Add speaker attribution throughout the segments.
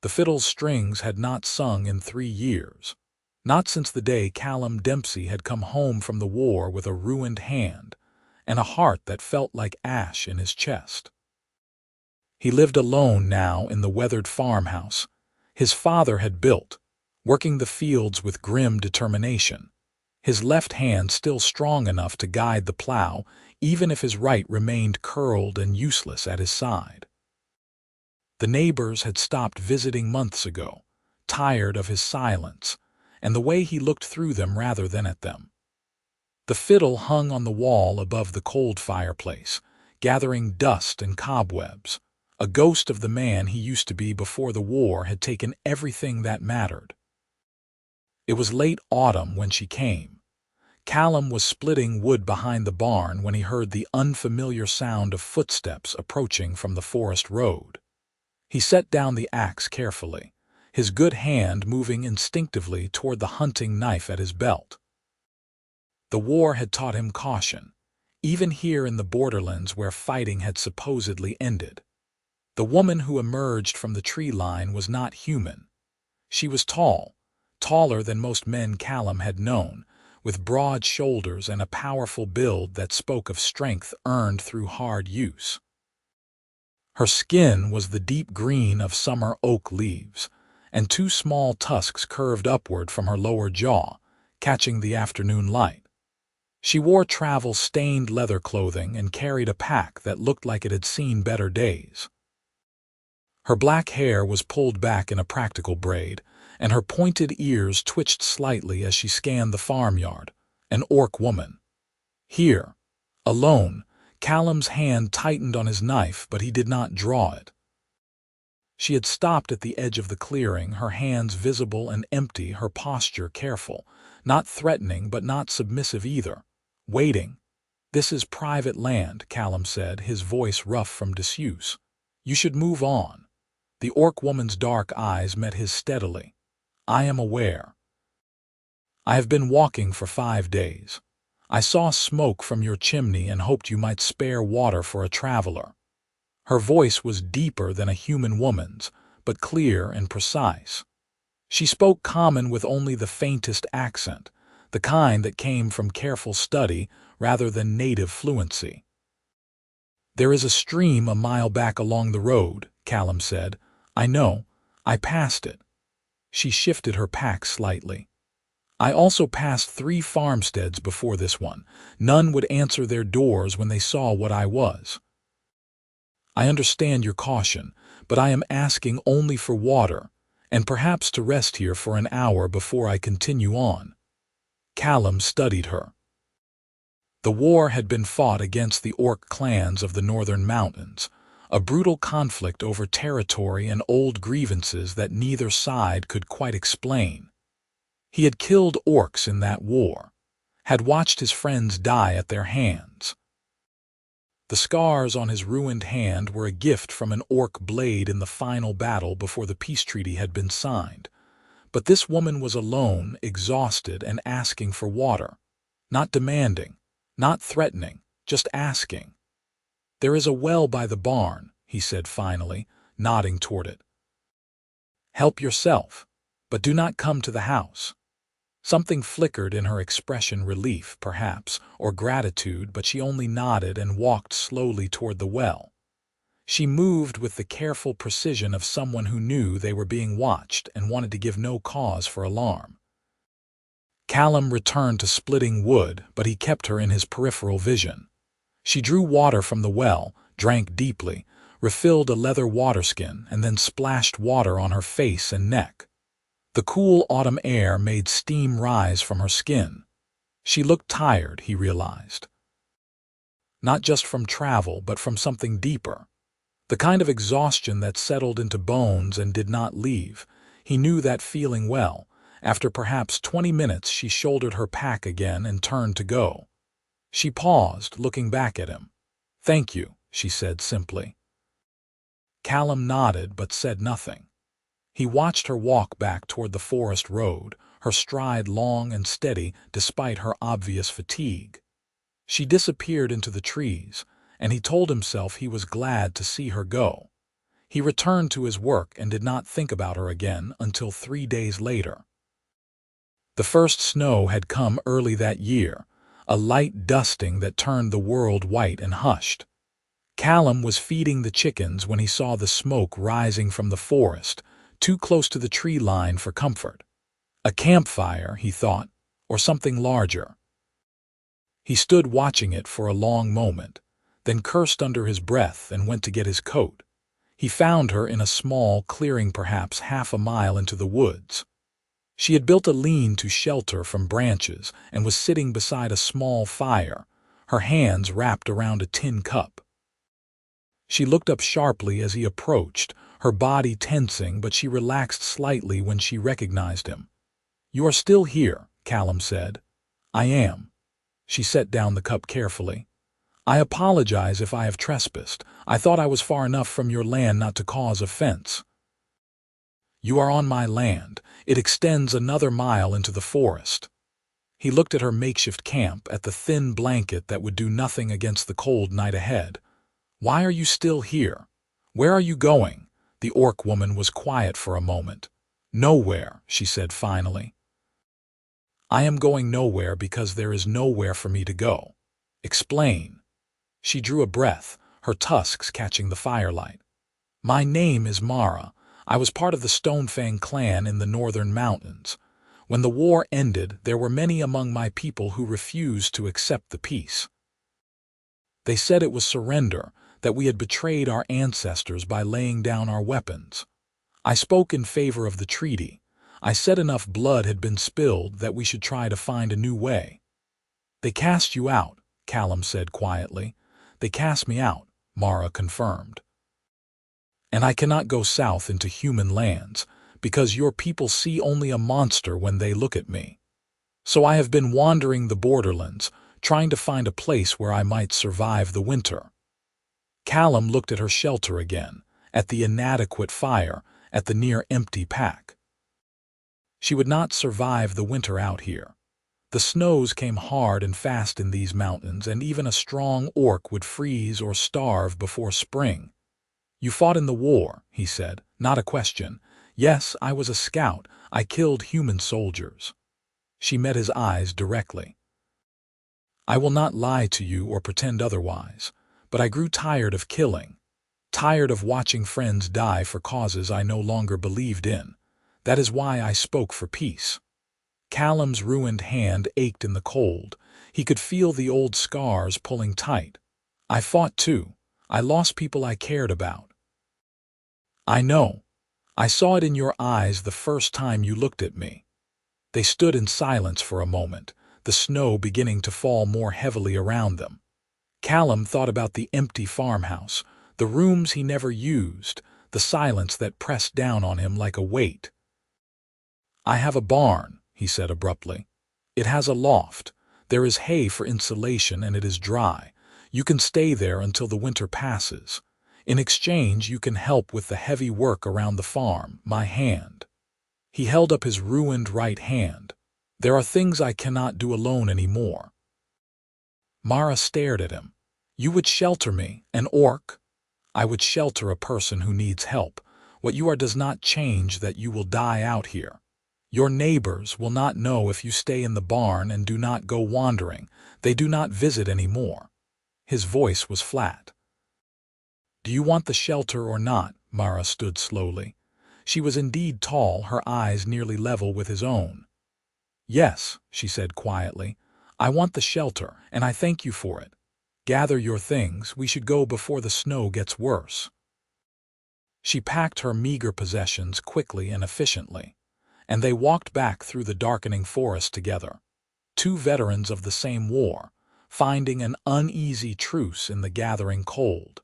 Speaker 1: The fiddle's strings had not sung in 3 years. Not since the day Callum Dempsey had come home from the war with a ruined hand and a heart that felt like ash in his chest. He lived alone now in the weathered farmhouse his father had built, working the fields with grim determination, his left hand still strong enough to guide the plow, even if his right remained curled and useless at his side. The neighbors had stopped visiting months ago, tired of his silence and the way he looked through them rather than at them. The fiddle hung on the wall above the cold fireplace, gathering dust and cobwebs. A ghost of the man he used to be before the war had taken everything that mattered. It was late autumn when she came. Callum was splitting wood behind the barn when he heard the unfamiliar sound of footsteps approaching from the forest road. He set down the axe carefully, his good hand moving instinctively toward the hunting knife at his belt. The war had taught him caution, even here in the borderlands where fighting had supposedly ended. The woman who emerged from the tree line was not human. She was tall, taller than most men Callum had known, with broad shoulders and a powerful build that spoke of strength earned through hard use. Her skin was the deep green of summer oak leaves, and 2 small tusks curved upward from her lower jaw, catching the afternoon light. She wore travel-stained leather clothing and carried a pack that looked like it had seen better days. Her black hair was pulled back in a practical braid, and her pointed ears twitched slightly as she scanned the farmyard, an orc woman. Here, alone, Callum's hand tightened on his knife, but he did not draw it. She had stopped at the edge of the clearing, her hands visible and empty, her posture careful, not threatening but not submissive either. Waiting. "This is private land," Callum said, his voice rough from disuse. "You should move on." The orc woman's dark eyes met his steadily. "I am aware. I have been walking for 5 days. I saw smoke from your chimney and hoped you might spare water for a traveler." Her voice was deeper than a human woman's, but clear and precise. She spoke common with only the faintest accent, the kind that came from careful study rather than native fluency. "There is a stream a mile back along the road," Callum said. "I know. I passed it." She shifted her pack slightly. "I also passed 3 farmsteads before this one. None would answer their doors when they saw what I was. I understand your caution, but I am asking only for water, and perhaps to rest here for an hour before I continue on." Callum studied her. The war had been fought against the orc clans of the northern mountains, a brutal conflict over territory and old grievances that neither side could quite explain. He had killed orcs in that war, had watched his friends die at their hands. The scars on his ruined hand were a gift from an orc blade in the final battle before the peace treaty had been signed. But this woman was alone, exhausted, and asking for water. Not demanding, not threatening, just asking. "There is a well by the barn," he said finally, nodding toward it. "Help yourself, but do not come to the house." Something flickered in her expression, relief, perhaps, or gratitude, but she only nodded and walked slowly toward the well. She moved with the careful precision of someone who knew they were being watched and wanted to give no cause for alarm. Callum returned to splitting wood, but he kept her in his peripheral vision. She drew water from the well, drank deeply, refilled a leather waterskin, and then splashed water on her face and neck. The cool autumn air made steam rise from her skin. She looked tired, he realized. Not just from travel, but from something deeper. The kind of exhaustion that settled into bones and did not leave. He knew that feeling well. After perhaps 20 minutes, she shouldered her pack again and turned to go. She paused, looking back at him. "Thank you," she said simply. Callum nodded but said nothing. He watched her walk back toward the forest road, her stride long and steady despite her obvious fatigue. She disappeared into the trees, and he told himself he was glad to see her go. He returned to his work and did not think about her again until 3 days later. The first snow had come early that year, a light dusting that turned the world white and hushed. Callum was feeding the chickens when he saw the smoke rising from the forest, too close to the tree line for comfort. A campfire, he thought, or something larger. He stood watching it for a long moment, then cursed under his breath and went to get his coat. He found her in a small clearing perhaps half a mile into the woods. She had built a lean-to shelter from branches and was sitting beside a small fire, her hands wrapped around a tin cup. She looked up sharply as he approached, her body tensing, but she relaxed slightly when she recognized him. "You are still here," Callum said. "I am." She set down the cup carefully. "I apologize if I have trespassed. I thought I was far enough from your land not to cause offense." "You are on my land. It extends another mile into the forest." He looked at her makeshift camp, at the thin blanket that would do nothing against the cold night ahead. "Why are you still here? Where are you going?" The orc woman was quiet for a moment. "Nowhere," she said finally. "I am going nowhere because there is nowhere for me to go." "Explain." She drew a breath, her tusks catching the firelight. "My name is Mara. I was part of the Stonefang clan in the northern mountains. When the war ended, there were many among my people who refused to accept the peace. They said it was surrender, that we had betrayed our ancestors by laying down our weapons. I spoke in favor of the treaty. I said enough blood had been spilled that we should try to find a new way." "They cast you out," Callum said quietly. "They cast me out," Mara confirmed. "And I cannot go south into human lands, because your people see only a monster when they look at me. So I have been wandering the borderlands, trying to find a place where I might survive the winter." Callum looked at her shelter again, at the inadequate fire, at the near-empty pack. She would not survive the winter out here. The snows came hard and fast in these mountains, and even a strong orc would freeze or starve before spring. "You fought in the war," he said, not a question. "Yes, I was a scout. I killed human soldiers." She met his eyes directly. "I will not lie to you or pretend otherwise, but I grew tired of killing, tired of watching friends die for causes I no longer believed in. That is why I spoke for peace." Callum's ruined hand ached in the cold. He could feel the old scars pulling tight. "I fought too. I lost people I cared about." "I know. I saw it in your eyes the first time you looked at me." They stood in silence for a moment, the snow beginning to fall more heavily around them. Callum thought about the empty farmhouse, the rooms he never used, the silence that pressed down on him like a weight. "I have a barn," he said abruptly. "It has a loft. There is hay for insulation and it is dry. You can stay there until the winter passes. In exchange, you can help with the heavy work around the farm, my hand." He held up his ruined right hand. "There are things I cannot do alone anymore." Mara stared at him. "You would shelter me, an orc?" "I would shelter a person who needs help. What you are does not change that you will die out here. Your neighbors will not know if you stay in the barn and do not go wandering. They do not visit anymore." His voice was flat. "Do you want the shelter or not?" Mara stood slowly. She was indeed tall, her eyes nearly level with his own. "Yes," she said quietly. "I want the shelter, and I thank you for it. Gather your things, we should go before the snow gets worse." She packed her meager possessions quickly and efficiently, and they walked back through the darkening forest together. Two veterans of the same war, finding an uneasy truce in the gathering cold.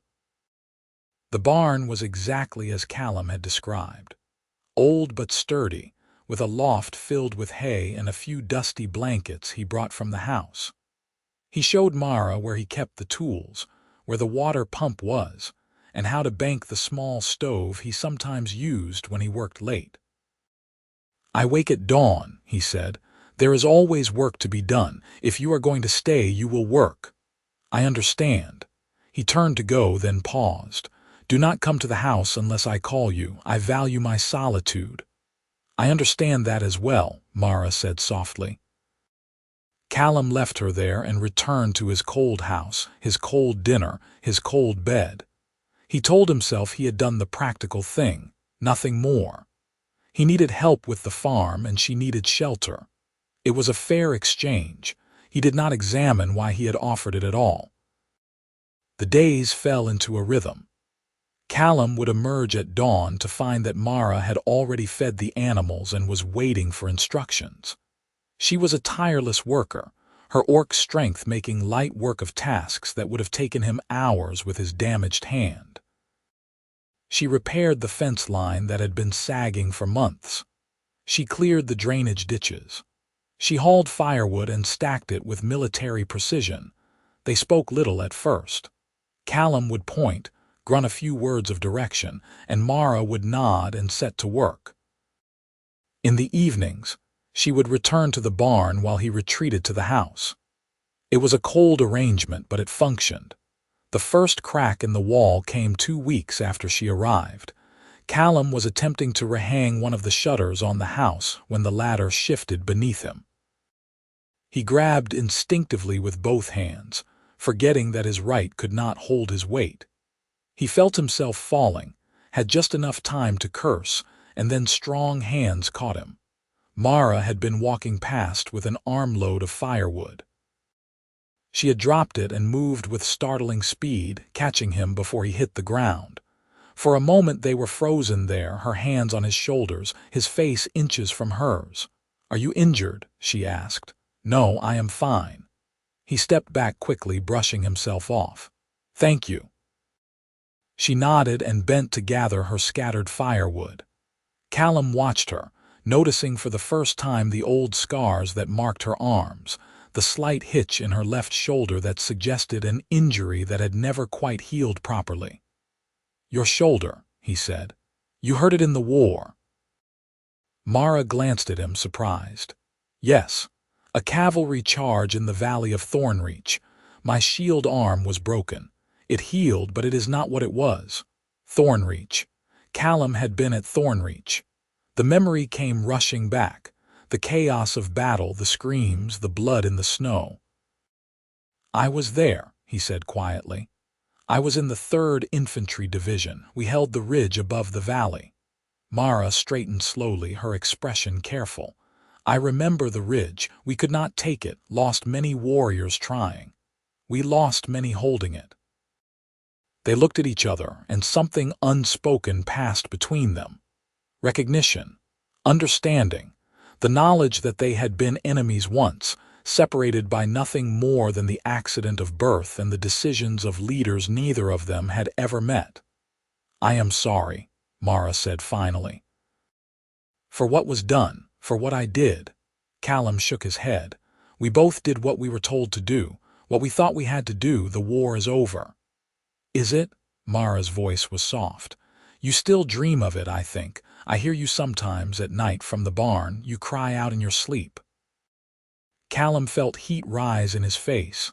Speaker 1: The barn was exactly as Callum had described. Old but sturdy, with a loft filled with hay and a few dusty blankets he brought from the house. He showed Mara where he kept the tools, where the water pump was, and how to bank the small stove he sometimes used when he worked late. "I wake at dawn," he said. "There is always work to be done. If you are going to stay, you will work." "I understand." He turned to go, then paused. Do not come to the house unless I call you. I value my solitude." "I understand that as well," Mara said softly. Callum left her there and returned to his cold house, his cold dinner, his cold bed. He told himself he had done the practical thing, nothing more. He needed help with the farm and she needed shelter. It was a fair exchange. He did not examine why he had offered it at all. The days fell into a rhythm. Callum would emerge at dawn to find that Mara had already fed the animals and was waiting for instructions. She was a tireless worker, her orc strength making light work of tasks that would have taken him hours with his damaged hand. She repaired the fence line that had been sagging for months. She cleared the drainage ditches. She hauled firewood and stacked it with military precision. They spoke little at first. Callum would point, grunt a few words of direction, and Mara would nod and set to work. In the evenings, she would return to the barn while he retreated to the house. It was a cold arrangement, but it functioned. The first crack in the wall came 2 weeks after she arrived. Callum was attempting to rehang one of the shutters on the house when the ladder shifted beneath him. He grabbed instinctively with both hands, forgetting that his right could not hold his weight. He felt himself falling, had just enough time to curse, and then strong hands caught him. Mara had been walking past with an armload of firewood. She had dropped it and moved with startling speed, catching him before he hit the ground. For a moment they were frozen there, her hands on his shoulders, his face inches from hers. "Are you injured?" she asked. "No, I am fine." He stepped back quickly, brushing himself off. "Thank you." She nodded and bent to gather her scattered firewood. Callum watched her, noticing for the first time the old scars that marked her arms, the slight hitch in her left shoulder that suggested an injury that had never quite healed properly. "Your shoulder," he said. "You hurt it in the war." Mara glanced at him, surprised. "Yes, a cavalry charge in the valley of Thornreach. My shield arm was broken. It healed, but it is not what it was." Thornreach. Callum had been at Thornreach. The memory came rushing back. The chaos of battle, the screams, the blood in the snow. "I was there," he said quietly. "I was in the 3rd Infantry Division. We held the ridge above the valley." Mara straightened slowly, her expression careful. "I remember the ridge. We could not take it, lost many warriors trying. We lost many holding it." They looked at each other, and something unspoken passed between them. Recognition, understanding, the knowledge that they had been enemies once, separated by nothing more than the accident of birth and the decisions of leaders neither of them had ever met. "I am sorry," Mara said finally. "For what was done, for what I did." Callum shook his head. "We both did what we were told to do, what we thought we had to do. The war is over." "Is it?" Mara's voice was soft. "You still dream of it, I think. I hear you sometimes at night from the barn. You cry out in your sleep." Callum felt heat rise in his face.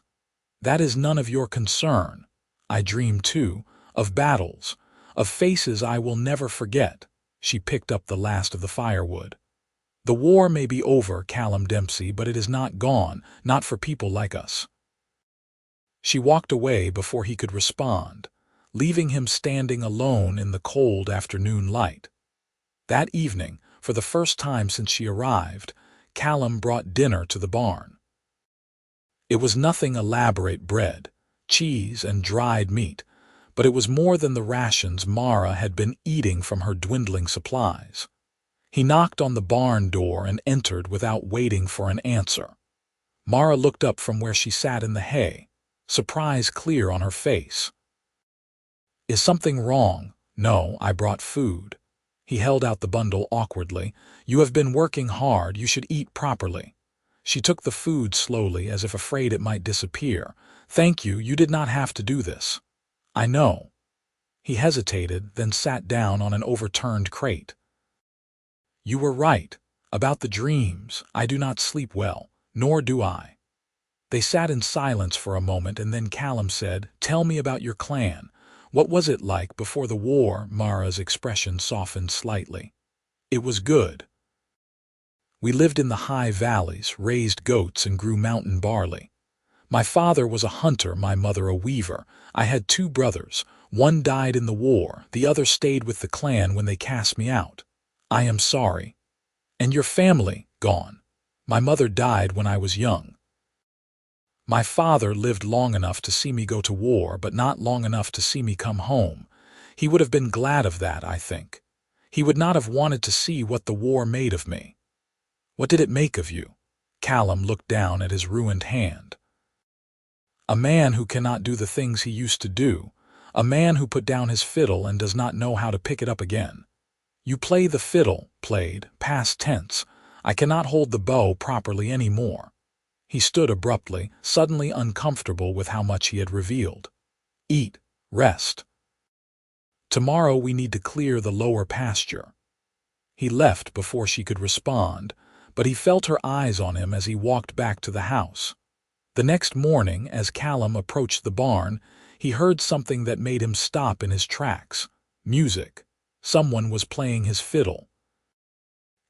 Speaker 1: "That is none of your concern. I dream too, of battles, of faces I will never forget." She picked up the last of the firewood. "The war may be over, Callum Dempsey, but it is not gone, not for people like us." She walked away before he could respond, leaving him standing alone in the cold afternoon light. That evening, for the first time since she arrived, Callum brought dinner to the barn. It was nothing elaborate: bread, cheese, and dried meat, but it was more than the rations Mara had been eating from her dwindling supplies. He knocked on the barn door and entered without waiting for an answer. Mara looked up from where she sat in the hay, surprise clear on her face. "Is something wrong?" "No, I brought food." He held out the bundle awkwardly. "You have been working hard. You should eat properly." She took the food slowly, as if afraid it might disappear. "Thank you. You did not have to do this." "I know." He hesitated, then sat down on an overturned crate. "You were right. About the dreams. I do not sleep well, nor do I." They sat in silence for a moment, and then Callum said, "Tell me about your clan. What was it like before the war? Mara's expression softened slightly. It was good. We lived in the high valleys, raised goats, and grew mountain barley. My father was a hunter, my mother a weaver. I had 2 brothers. One died in the war, the other stayed with the clan when they cast me out. I am sorry. And your family, gone. My mother died when I was young. My father lived long enough to see me go to war, but not long enough to see me come home. He would have been glad of that, I think. He would not have wanted to see what the war made of me. What did it make of you? Callum looked down at his ruined hand. A man who cannot do the things he used to do. A man who put down his fiddle and does not know how to pick it up again. You play the fiddle, played, past tense. I cannot hold the bow properly any more. He stood abruptly, suddenly uncomfortable with how much he had revealed. Eat, rest. Tomorrow we need to clear the lower pasture. He left before she could respond, but he felt her eyes on him as he walked back to the house. The next morning, as Callum approached the barn, he heard something that made him stop in his tracks. Music. Someone was playing his fiddle.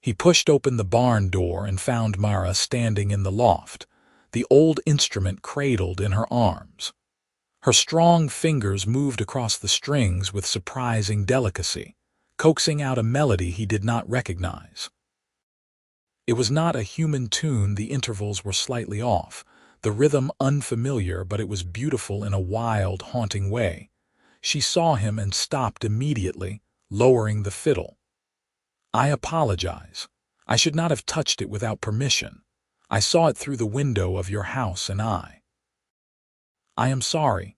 Speaker 1: He pushed open the barn door and found Mara standing in the loft, the old instrument cradled in her arms. Her strong fingers moved across the strings with surprising delicacy, coaxing out a melody he did not recognize. It was not a human tune, the intervals were slightly off, the rhythm unfamiliar, but it was beautiful in a wild, haunting way. She saw him and stopped immediately, lowering the fiddle. I apologize. I should not have touched it without permission. I saw it through the window of your house and I am sorry.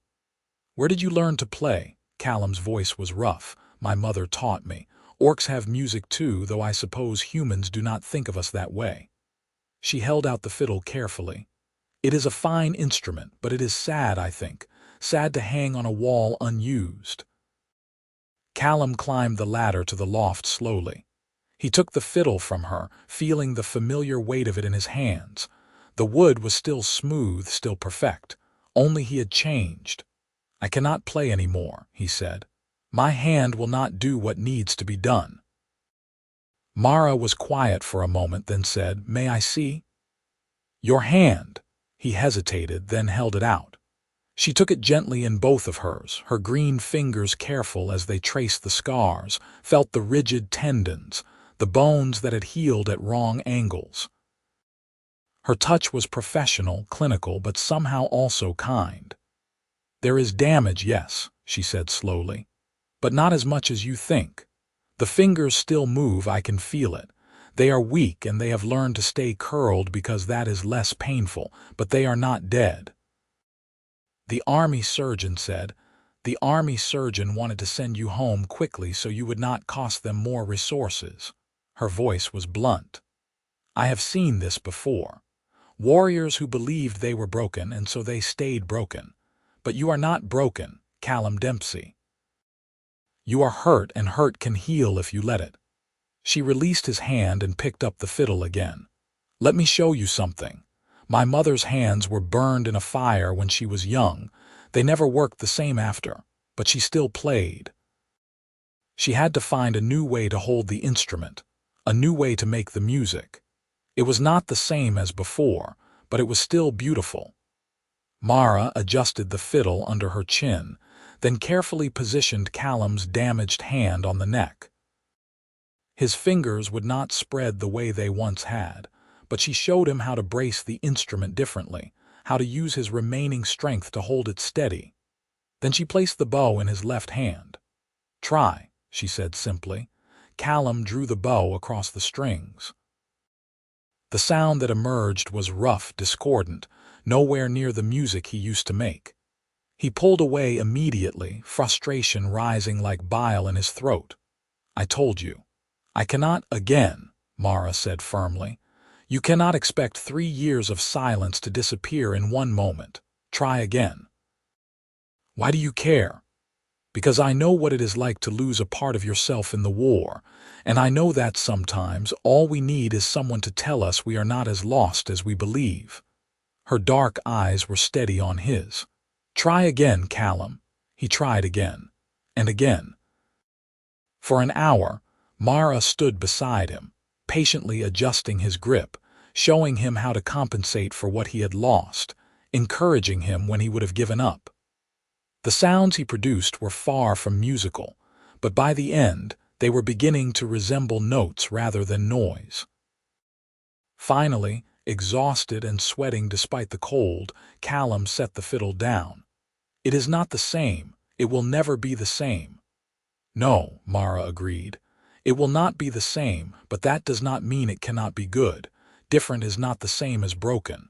Speaker 1: Where did you learn to play? Callum's voice was rough. My mother taught me. Orcs have music too, though I suppose humans do not think of us that way. She held out the fiddle carefully. It is a fine instrument, but it is sad, I think. Sad to hang on a wall unused. Callum climbed the ladder to the loft slowly. He took the fiddle from her, feeling the familiar weight of it in his hands. The wood was still smooth, still perfect. Only he had changed. I cannot play any more, he said. My hand will not do what needs to be done. Mara was quiet for a moment, then said, May I see? Your hand. He hesitated, then held it out. She took it gently in both of hers, her green fingers careful as they traced the scars, felt the rigid tendons, the bones that had healed at wrong angles. Her touch was professional, clinical, but somehow also kind. There is damage, yes, she said slowly, but not as much as you think. The fingers still move, I can feel it. They are weak and they have learned to stay curled because that is less painful, but they are not dead. The army surgeon said, the army surgeon wanted to send you home quickly so you would not cost them more resources. Her voice was blunt. I have seen this before. Warriors who believed they were broken and so they stayed broken. But you are not broken, Callum Dempsey. You are hurt and hurt can heal if you let it. She released his hand and picked up the fiddle again. Let me show you something. My mother's hands were burned in a fire when she was young. They never worked the same after, but she still played. She had to find a new way to hold the instrument, a new way to make the music. It was not the same as before, but it was still beautiful. Mara adjusted the fiddle under her chin, then carefully positioned Callum's damaged hand on the neck. His fingers would not spread the way they once had, but she showed him how to brace the instrument differently, how to use his remaining strength to hold it steady. Then she placed the bow in his left hand. Try, she said simply. Callum drew the bow across the strings. The sound that emerged was rough, discordant, nowhere near the music he used to make. He pulled away immediately, frustration rising like bile in his throat. I told you. I cannot again, Mara said firmly. You cannot expect 3 years of silence to disappear in one moment. Try again. Why do you care? Because I know what it is like to lose a part of yourself in the war, and I know that sometimes all we need is someone to tell us we are not as lost as we believe. Her dark eyes were steady on his. Try again, Callum. He tried again. and again. For an hour, Mara stood beside him, patiently adjusting his grip, showing him how to compensate for what he had lost, encouraging him when he would have given up. The sounds he produced were far from musical, but by the end, they were beginning to resemble notes rather than noise. Finally, exhausted and sweating despite the cold, Callum set the fiddle down. "It is not the same. It will never be the same." "No," Mara agreed. "It will not be the same, but that does not mean it cannot be good. Different is not the same as broken."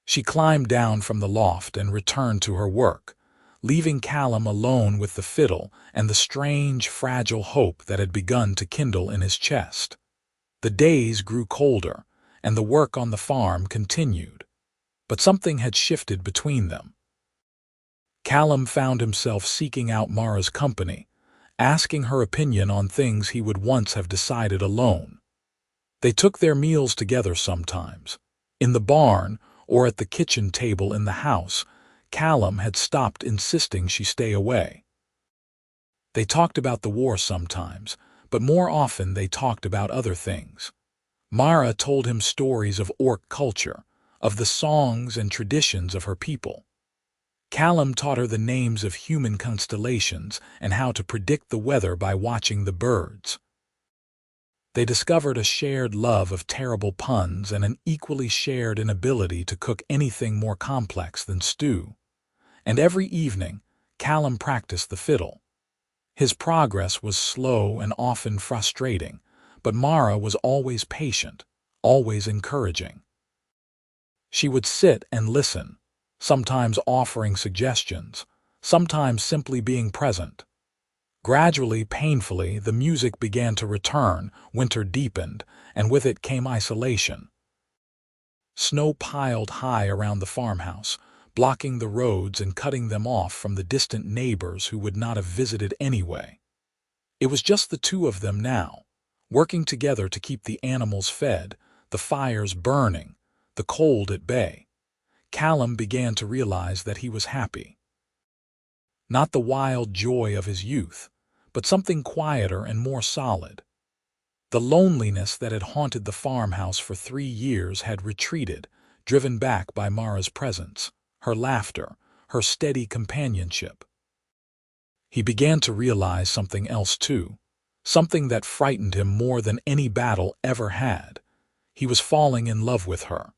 Speaker 1: She climbed down from the loft and returned to her work, leaving Callum alone with the fiddle and the strange, fragile hope that had begun to kindle in his chest. The days grew colder, and the work on the farm continued. But something had shifted between them. Callum found himself seeking out Mara's company, asking her opinion on things he would once have decided alone. They took their meals together sometimes. In the barn, or at the kitchen table in the house, Callum had stopped insisting she stay away. They talked about the war sometimes, but more often they talked about other things. Mara told him stories of orc culture, of the songs and traditions of her people. Callum taught her the names of human constellations and how to predict the weather by watching the birds. They discovered a shared love of terrible puns and an equally shared inability to cook anything more complex than stew. And every evening, Callum practiced the fiddle. His progress was slow and often frustrating, but Mara was always patient, always encouraging. She would sit and listen, sometimes offering suggestions, sometimes simply being present. Gradually, painfully, the music began to return, winter deepened, and with it came isolation. Snow piled high around the farmhouse, blocking the roads and cutting them off from the distant neighbors who would not have visited anyway. It was just the two of them now, working together to keep the animals fed, the fires burning, the cold at bay. Callum began to realize that he was happy. Not the wild joy of his youth, but something quieter and more solid. The loneliness that had haunted the farmhouse for 3 years had retreated, driven back by Mara's presence, her laughter, her steady companionship. He began to realize something else too, something that frightened him more than any battle ever had. He was falling in love with her.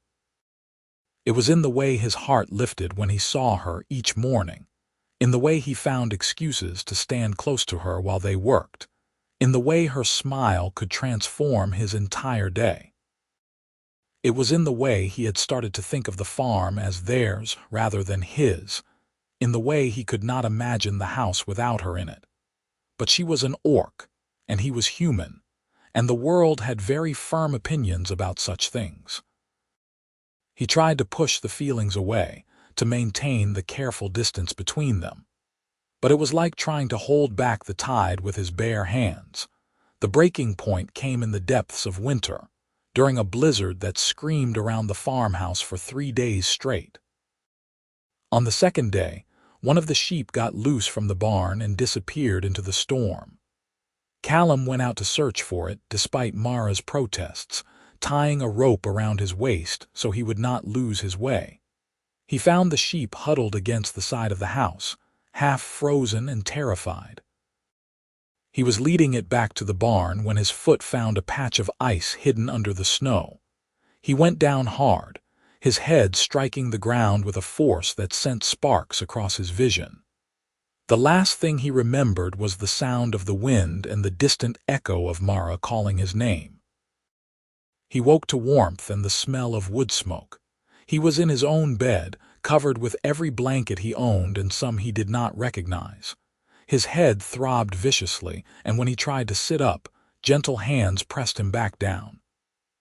Speaker 1: It was in the way his heart lifted when he saw her each morning, in the way he found excuses to stand close to her while they worked, in the way her smile could transform his entire day. It was in the way he had started to think of the farm as theirs rather than his, in the way he could not imagine the house without her in it. But she was an orc, and he was human, and the world had very firm opinions about such things. He tried to push the feelings away, to maintain the careful distance between them. But it was like trying to hold back the tide with his bare hands. The breaking point came in the depths of winter, during a blizzard that screamed around the farmhouse for 3 days straight. On the second day, one of the sheep got loose from the barn and disappeared into the storm. Callum went out to search for it despite Mara's protests, tying a rope around his waist so he would not lose his way. He found the sheep huddled against the side of the house, half frozen and terrified. He was leading it back to the barn when his foot found a patch of ice hidden under the snow. He went down hard, his head striking the ground with a force that sent sparks across his vision. The last thing he remembered was the sound of the wind and the distant echo of Mara calling his name. He woke to warmth and the smell of wood smoke. He was in his own bed, covered with every blanket he owned and some he did not recognize. His head throbbed viciously, and when he tried to sit up, gentle hands pressed him back down.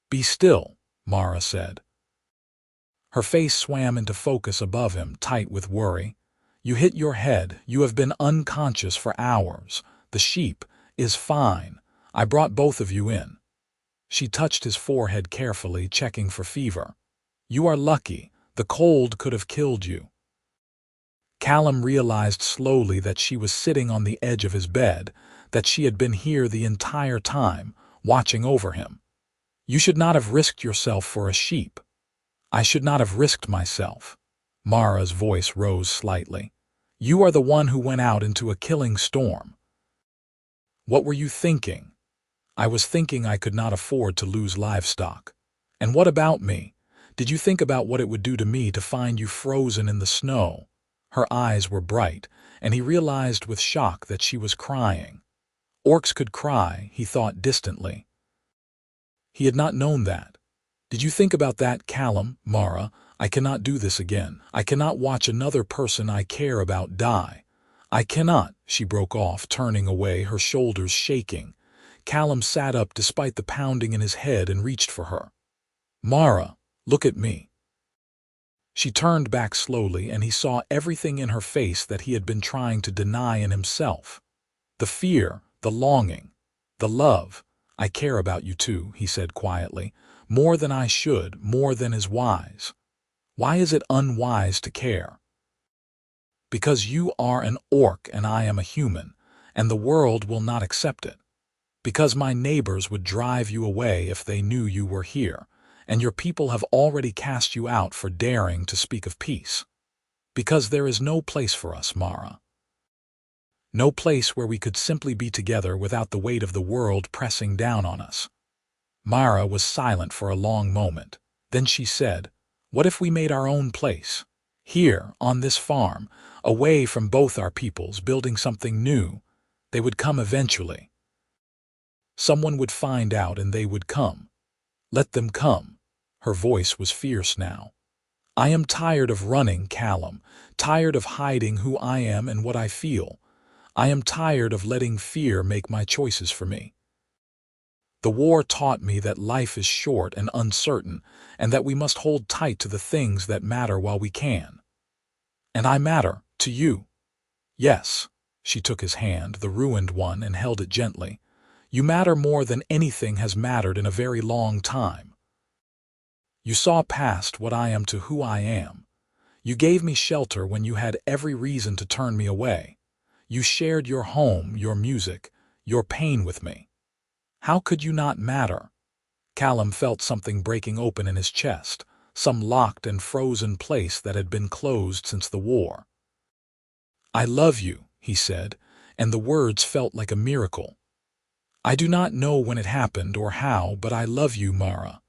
Speaker 1: "Be still," Mara said. Her face swam into focus above him, tight with worry. "You hit your head. You have been unconscious for hours. The sheep is fine. I brought both of you in." She touched his forehead carefully, checking for fever. "You are lucky. The cold could have killed you." Callum realized slowly that she was sitting on the edge of his bed, that she had been here the entire time, watching over him. "You should not have risked yourself for a sheep." "I should not have risked myself." Mara's voice rose slightly. "You are the one who went out into a killing storm." "What were you thinking?" "I was thinking I could not afford to lose livestock." "And what about me? Did you think about what it would do to me to find you frozen in the snow?" Her eyes were bright, and he realized with shock that she was crying. Orcs could cry, he thought distantly. He had not known that. "Did you think about that, Callum?" "Mara, I cannot do this again. I cannot watch another person I care about die. I cannot," she broke off, turning away, her shoulders shaking. Callum sat up despite the pounding in his head and reached for her. "Mara, look at me." She turned back slowly, and he saw everything in her face that he had been trying to deny in himself. The fear, the longing, the love. "I care about you too," he said quietly. "More than I should, more than is wise." "Why is it unwise to care?" "Because you are an orc and I am a human, and the world will not accept it. Because my neighbors would drive you away if they knew you were here, and your people have already cast you out for daring to speak of peace. Because there is no place for us, Mara. No place where we could simply be together without the weight of the world pressing down on us." Mara was silent for a long moment. Then she said, "What if we made our own place? Here, on this farm, away from both our peoples, building something new. They would come eventually. Someone would find out and they would come. Let them come." Her voice was fierce now. "I am tired of running, Callum, tired of hiding who I am and what I feel. I am tired of letting fear make my choices for me. The war taught me that life is short and uncertain, and that we must hold tight to the things that matter while we can. And I matter to you." "Yes." She took his hand, the ruined one, and held it gently. "You matter more than anything has mattered in a very long time. You saw past what I am to who I am. You gave me shelter when you had every reason to turn me away. You shared your home, your music, your pain with me. How could you not matter?" Callum felt something breaking open in his chest, some locked and frozen place that had been closed since the war. "I love you," he said, and the words felt like a miracle. "I do not know when it happened or how, but I love you, Mara."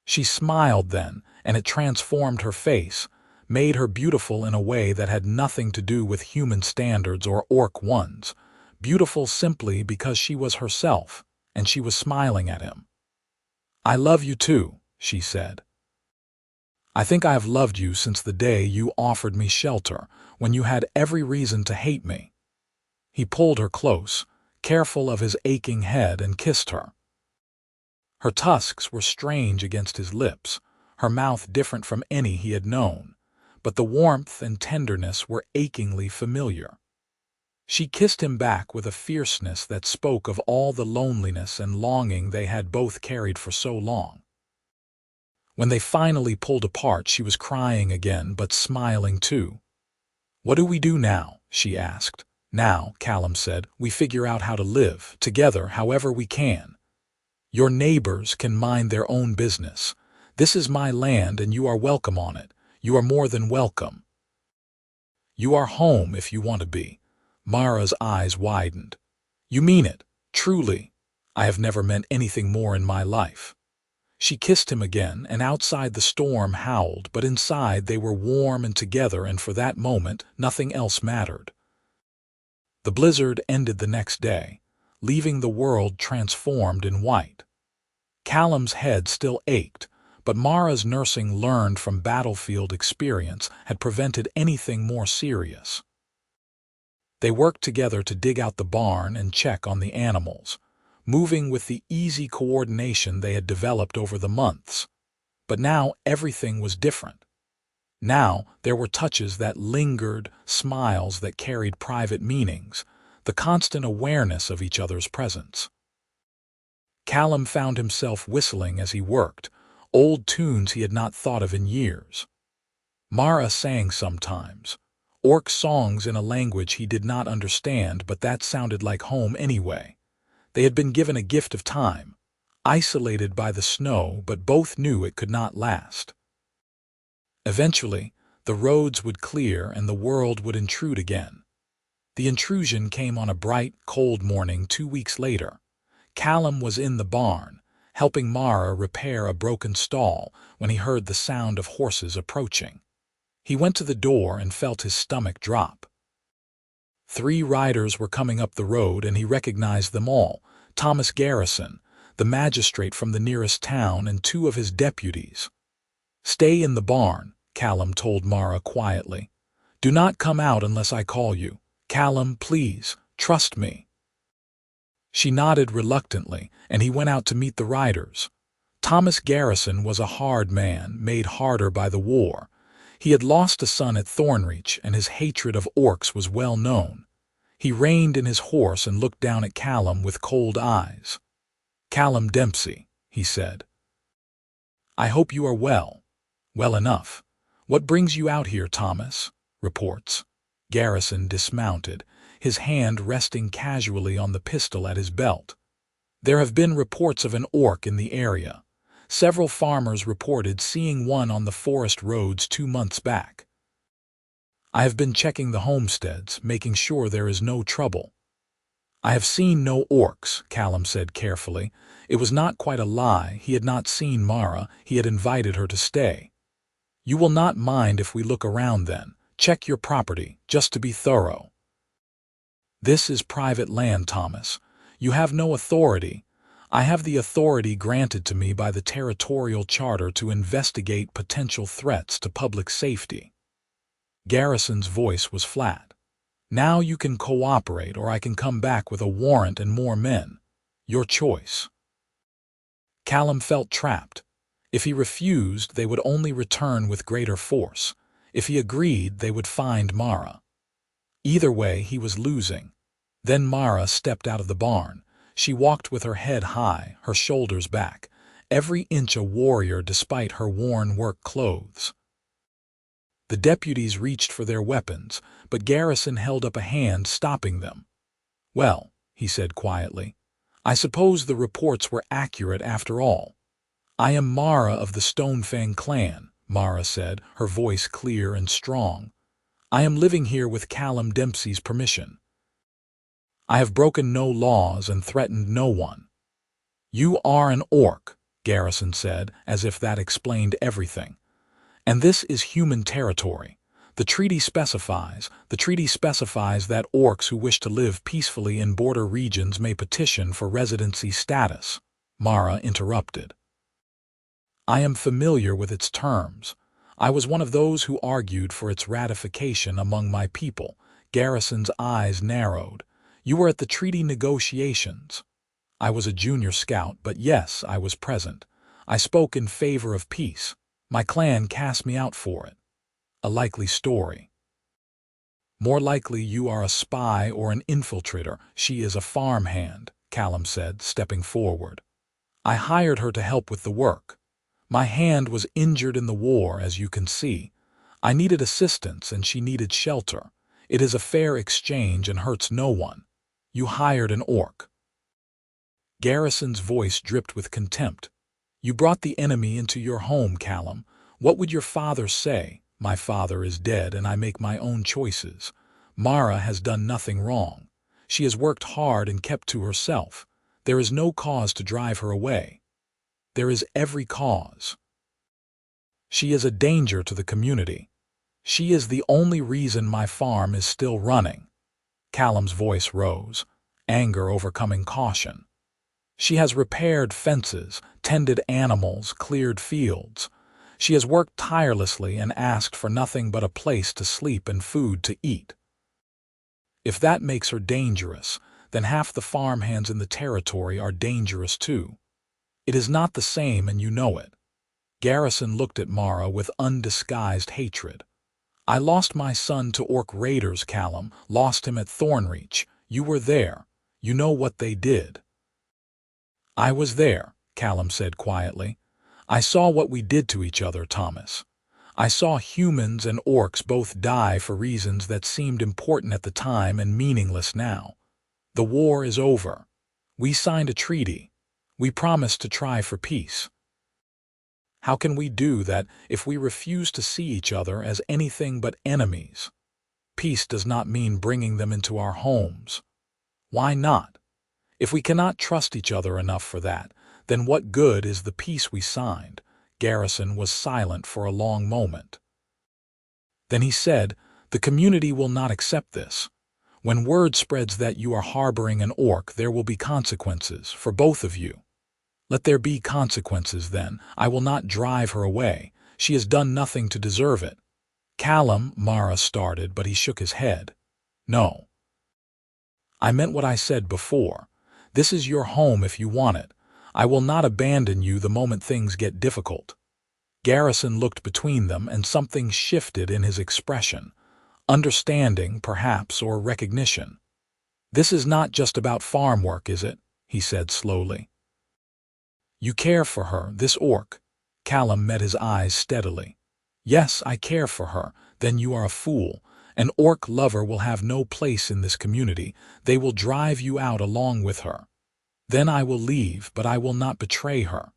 Speaker 1: She smiled then, and it transformed her face, made her beautiful in a way that had nothing to do with human standards or orc ones, beautiful simply because she was herself, and she was smiling at him. "I love you too," she said. "I think I have loved you since the day you offered me shelter, when you had every reason to hate me." He pulled her close, careful of his aching head, and kissed her. Her tusks were strange against his lips, her mouth different from any he had known, but the warmth and tenderness were achingly familiar. She kissed him back with a fierceness that spoke of all the loneliness and longing they had both carried for so long. When they finally pulled apart, she was crying again, but smiling too. "What do we do now?" she asked. "Now," Callum said, "we figure out how to live together however we can. Your neighbors can mind their own business. This is my land and you are welcome on it. You are more than welcome. You are home if you want to be." Mara's eyes widened. "You mean it, truly?" "I have never meant anything more in my life." She kissed him again, and outside the storm howled, but inside they were warm and together, and for that moment nothing else mattered. The blizzard ended the next day, leaving the world transformed in white. Callum's head still ached, but Mara's nursing learned from battlefield experience had prevented anything more serious. They worked together to dig out the barn and check on the animals, moving with the easy coordination they had developed over the months. But now everything was different. Now there were touches that lingered, smiles that carried private meanings, the constant awareness of each other's presence. Callum found himself whistling as he worked, old tunes he had not thought of in years. Mara sang sometimes, Orc songs in a language he did not understand, but that sounded like home anyway. They had been given a gift of time, isolated by the snow, but both knew it could not last. Eventually, the roads would clear and the world would intrude again. The intrusion came on a bright, cold morning 2 weeks later. Callum was in the barn, helping Mara repair a broken stall when he heard the sound of horses approaching. He went to the door and felt his stomach drop. 3 riders were coming up the road and he recognized them all: Thomas Garrison, the magistrate from the nearest town, and 2 of his deputies. "Stay in the barn," Callum told Mara quietly. "Do not come out unless I call you. Callum, please, trust me." She nodded reluctantly, and he went out to meet the riders. Thomas Garrison was a hard man, made harder by the war. He had lost a son at Thornreach, and his hatred of orcs was well known. He reined in his horse and looked down at Callum with cold eyes. "Callum Dempsey," he said. "I hope you are well." "Well enough. What brings you out here, Thomas?" "Reports." Garrison dismounted, his hand resting casually on the pistol at his belt. "There have been reports of an orc in the area. Several farmers reported seeing one on the forest roads 2 months back. I have been checking the homesteads, making sure there is no trouble." "I have seen no orcs," Callum said carefully. It was not quite a lie. He had not seen Mara. He had invited her to stay. "You will not mind if we look around then. Check your property, just to be thorough." "This is private land, Thomas. You have no authority." "I have the authority granted to me by the territorial charter to investigate potential threats to public safety." Garrison's voice was flat. "Now you can cooperate, or I can come back with a warrant and more men. Your choice." Callum felt trapped. If he refused, they would only return with greater force. If he agreed, they would find Mara. Either way, he was losing. Then Mara stepped out of the barn. She walked with her head high, her shoulders back, every inch a warrior despite her worn work clothes. The deputies reached for their weapons, but Garrison held up a hand, stopping them. "Well," he said quietly, "I suppose the reports were accurate after all." "I am Mara of the Stonefang clan," Mara said, her voice clear and strong. "I am living here with Callum Dempsey's permission. I have broken no laws and threatened no one." "You are an orc," Garrison said, as if that explained everything. "And this is human territory. The treaty specifies that orcs who wish to live peacefully in border regions may petition for residency status." Mara interrupted. "I am familiar with its terms. I was one of those who argued for its ratification among my people." Garrison's eyes narrowed. "You were at the treaty negotiations." "I was a junior scout, but yes, I was present. I spoke in favor of peace. My clan cast me out for it." "A likely story." "More likely you are a spy or an infiltrator. She is a farmhand," Callum said, stepping forward. "I hired her to help with the work. My hand was injured in the war, as you can see. I needed assistance and she needed shelter. It is a fair exchange and hurts no one. You hired an orc." Garrison's voice dripped with contempt. "You brought the enemy into your home, Callum. What would your father say?" "My father is dead and I make my own choices. Mara has done nothing wrong. She has worked hard and kept to herself. There is no cause to drive her away." "There is every cause. She is a danger to the community. She is the only reason my farm is still running." Callum's voice rose, anger overcoming caution. "She has repaired fences, tended animals, cleared fields. She has worked tirelessly and asked for nothing but a place to sleep and food to eat. If that makes her dangerous, then half the farmhands in the territory are dangerous too. It is not the same and you know it." Garrison looked at Mara with undisguised hatred. "I lost my son to orc raiders, Callum, lost him at Thornreach. You were there. You know what they did." "I was there," Callum said quietly. "I saw what we did to each other, Thomas. I saw humans and orcs both die for reasons that seemed important at the time and meaningless now. The war is over. We signed a treaty. We promised to try for peace. How can we do that if we refuse to see each other as anything but enemies? Peace does not mean bringing them into our homes. Why not? If we cannot trust each other enough for that, then what good is the peace we signed? Garrison was silent for a long moment. Then he said, "The community will not accept this. When word spreads that you are harboring an orc, there will be consequences for both of you. Let there be consequences then. I will not drive her away. She has done nothing to deserve it." Callum, Mara started, but he shook his head. "No. I meant what I said before. This is your home if you want it. I will not abandon you the moment things get difficult." Garrison looked between them, and something shifted in his expression. Understanding, perhaps, or recognition. "This is not just about farm work, is it?" he said slowly. "You care for her, this orc?" Callum met his eyes steadily. "Yes, I care for her." "Then you are a fool. An orc lover will have no place in this community. They will drive you out along with her. Then I will leave, but I will not betray her."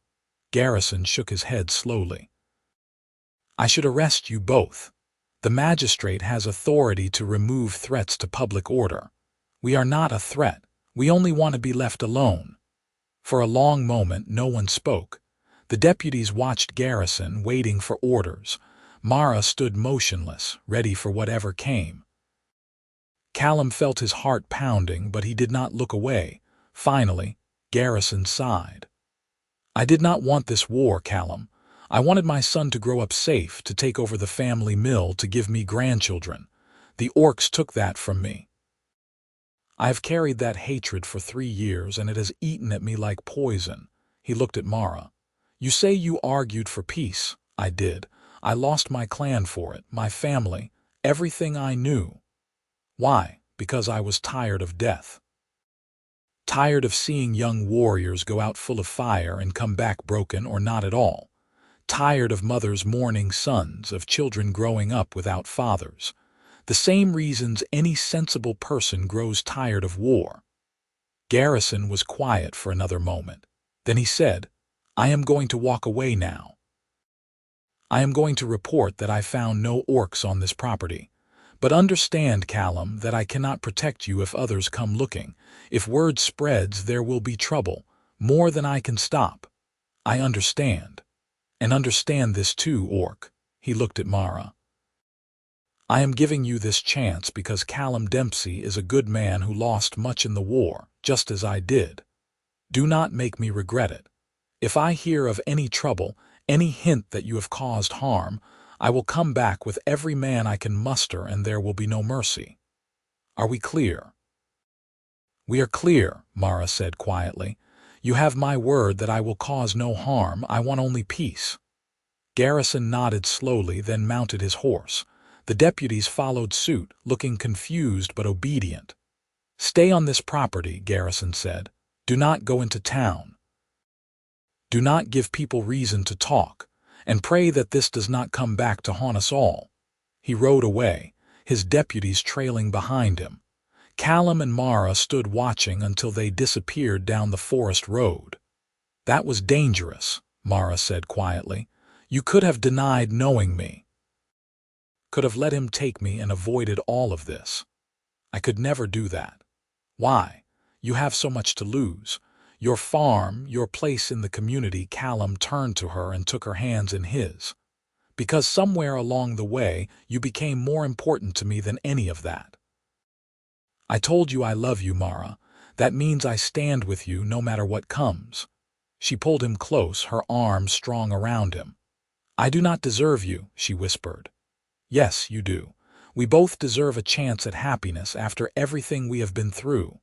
Speaker 1: Garrison shook his head slowly. "I should arrest you both. The magistrate has authority to remove threats to public order. We are not a threat. We only want to be left alone." For a long moment no one spoke. The deputies watched Garrison, waiting for orders. Mara stood motionless, ready for whatever came. Callum felt his heart pounding, but he did not look away. Finally, Garrison sighed. "I did not want this war, Callum. I wanted my son to grow up safe, to take over the family mill, to give me grandchildren. The orcs took that from me. I have carried that hatred for 3 years, and it has eaten at me like poison." He looked at Mara. "You say you argued for peace. I did. I lost my clan for it, my family, everything I knew. Why? Because I was tired of death. Tired of seeing young warriors go out full of fire and come back broken or not at all. Tired of mothers mourning sons, of children growing up without fathers. The same reasons any sensible person grows tired of war." Garrison was quiet for another moment. Then he said, "I am going to walk away now. I am going to report that I found no orcs on this property. But understand, Callum, that I cannot protect you if others come looking. If word spreads, there will be trouble, more than I can stop. I understand. And understand this too, orc." He looked at Mara. "I am giving you this chance because Callum Dempsey is a good man who lost much in the war, just as I did. Do not make me regret it. If I hear of any trouble, any hint that you have caused harm, I will come back with every man I can muster, and there will be no mercy. Are we clear?" "We are clear," Mara said quietly. "You have my word that I will cause no harm. I want only peace." Garrison nodded slowly, then mounted his horse. The deputies followed suit, looking confused but obedient. "Stay on this property," Garrison said. "Do not go into town. Do not give people reason to talk, and pray that this does not come back to haunt us all." He rode away, his deputies trailing behind him. Callum and Mara stood watching until they disappeared down the forest road. "That was dangerous," Mara said quietly. "You could have denied knowing me. Could have let him take me and avoided all of this. I could never do that. Why? You have so much to lose. Your farm, your place in the community." Callum turned to her and took her hands in his. "Because somewhere along the way, you became more important to me than any of that. I told you I love you, Mara. That means I stand with you no matter what comes." She pulled him close, her arms strong around him. "I do not deserve you," she whispered. "Yes, you do. We both deserve a chance at happiness after everything we have been through."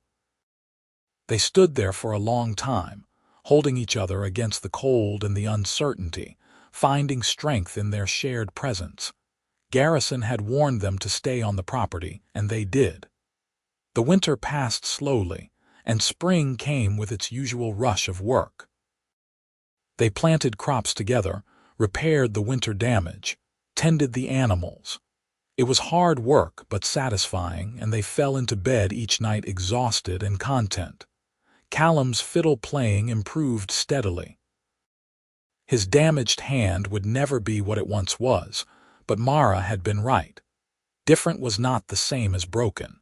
Speaker 1: They stood there for a long time, holding each other against the cold and the uncertainty, finding strength in their shared presence. Garrison had warned them to stay on the property, and they did. The winter passed slowly, and spring came with its usual rush of work. They planted crops together, repaired the winter damage, tended the animals. It was hard work but satisfying, and they fell into bed each night exhausted and content. Callum's fiddle playing improved steadily. His damaged hand would never be what it once was, but Mara had been right. Different was not the same as broken.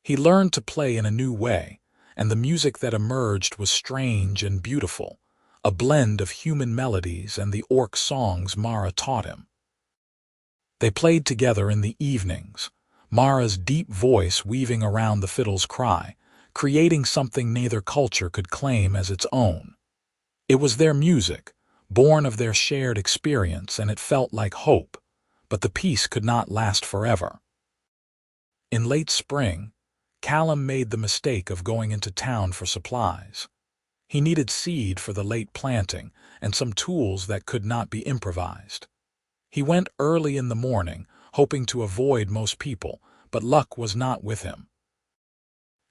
Speaker 1: He learned to play in a new way, and the music that emerged was strange and beautiful, a blend of human melodies and the orc songs Mara taught him. They played together in the evenings, Mara's deep voice weaving around the fiddle's cry, creating something neither culture could claim as its own. It was their music, born of their shared experience, and it felt like hope, but the peace could not last forever. In late spring, Callum made the mistake of going into town for supplies. He needed seed for the late planting and some tools that could not be improvised. He went early in the morning, hoping to avoid most people, but luck was not with him.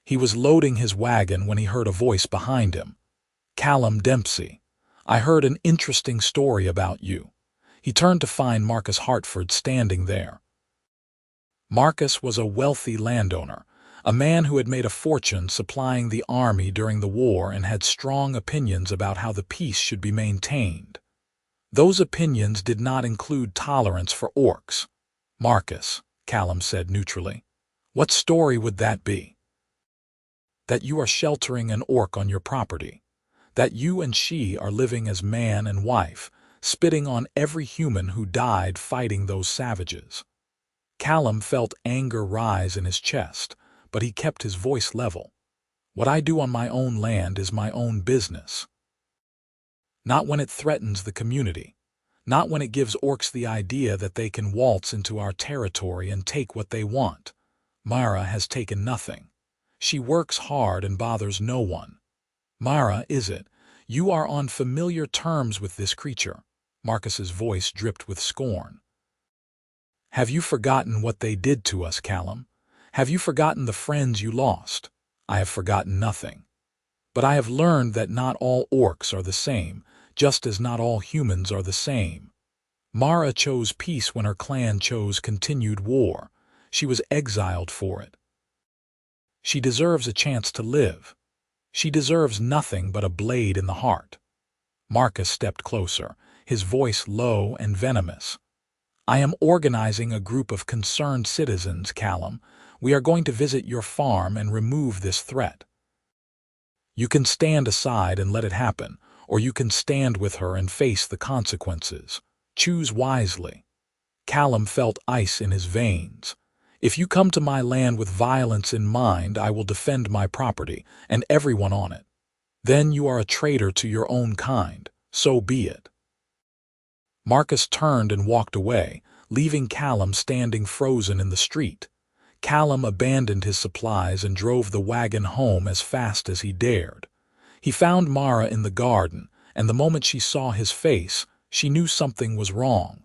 Speaker 1: He was loading his wagon when he heard a voice behind him. "Callum Dempsey, I heard an interesting story about you." He turned to find Marcus Hartford standing there. Marcus was a wealthy landowner, a man who had made a fortune supplying the army during the war and had strong opinions about how the peace should be maintained. Those opinions did not include tolerance for orcs. "Marcus," Callum said neutrally, "what story would that be?" "That you are sheltering an orc on your property. That you and she are living as man and wife, spitting on every human who died fighting those savages." Callum felt anger rise in his chest, but he kept his voice level. "What I do on my own land is my own business. Not when it threatens the community. Not when it gives orcs the idea that they can waltz into our territory and take what they want. Mara has taken nothing. She works hard and bothers no one. Mara, is it? You are on familiar terms with this creature." Marcus's voice dripped with scorn. "Have you forgotten what they did to us, Callum? Have you forgotten the friends you lost?" "I have forgotten nothing. But I have learned that not all orcs are the same, just as not all humans are the same. Mara chose peace when her clan chose continued war. She was exiled for it. She deserves a chance to live. She deserves nothing but a blade in the heart." Marcus stepped closer, his voice low and venomous. "I am organizing a group of concerned citizens, Callum. We are going to visit your farm and remove this threat. You can stand aside and let it happen, or you can stand with her and face the consequences. Choose wisely." Callum felt ice in his veins. "If you come to my land with violence in mind, I will defend my property and everyone on it. Then you are a traitor to your own kind. So be it." Marcus turned and walked away, leaving Callum standing frozen in the street. Callum abandoned his supplies and drove the wagon home as fast as he dared. He found Mara in the garden, and the moment she saw his face, she knew something was wrong.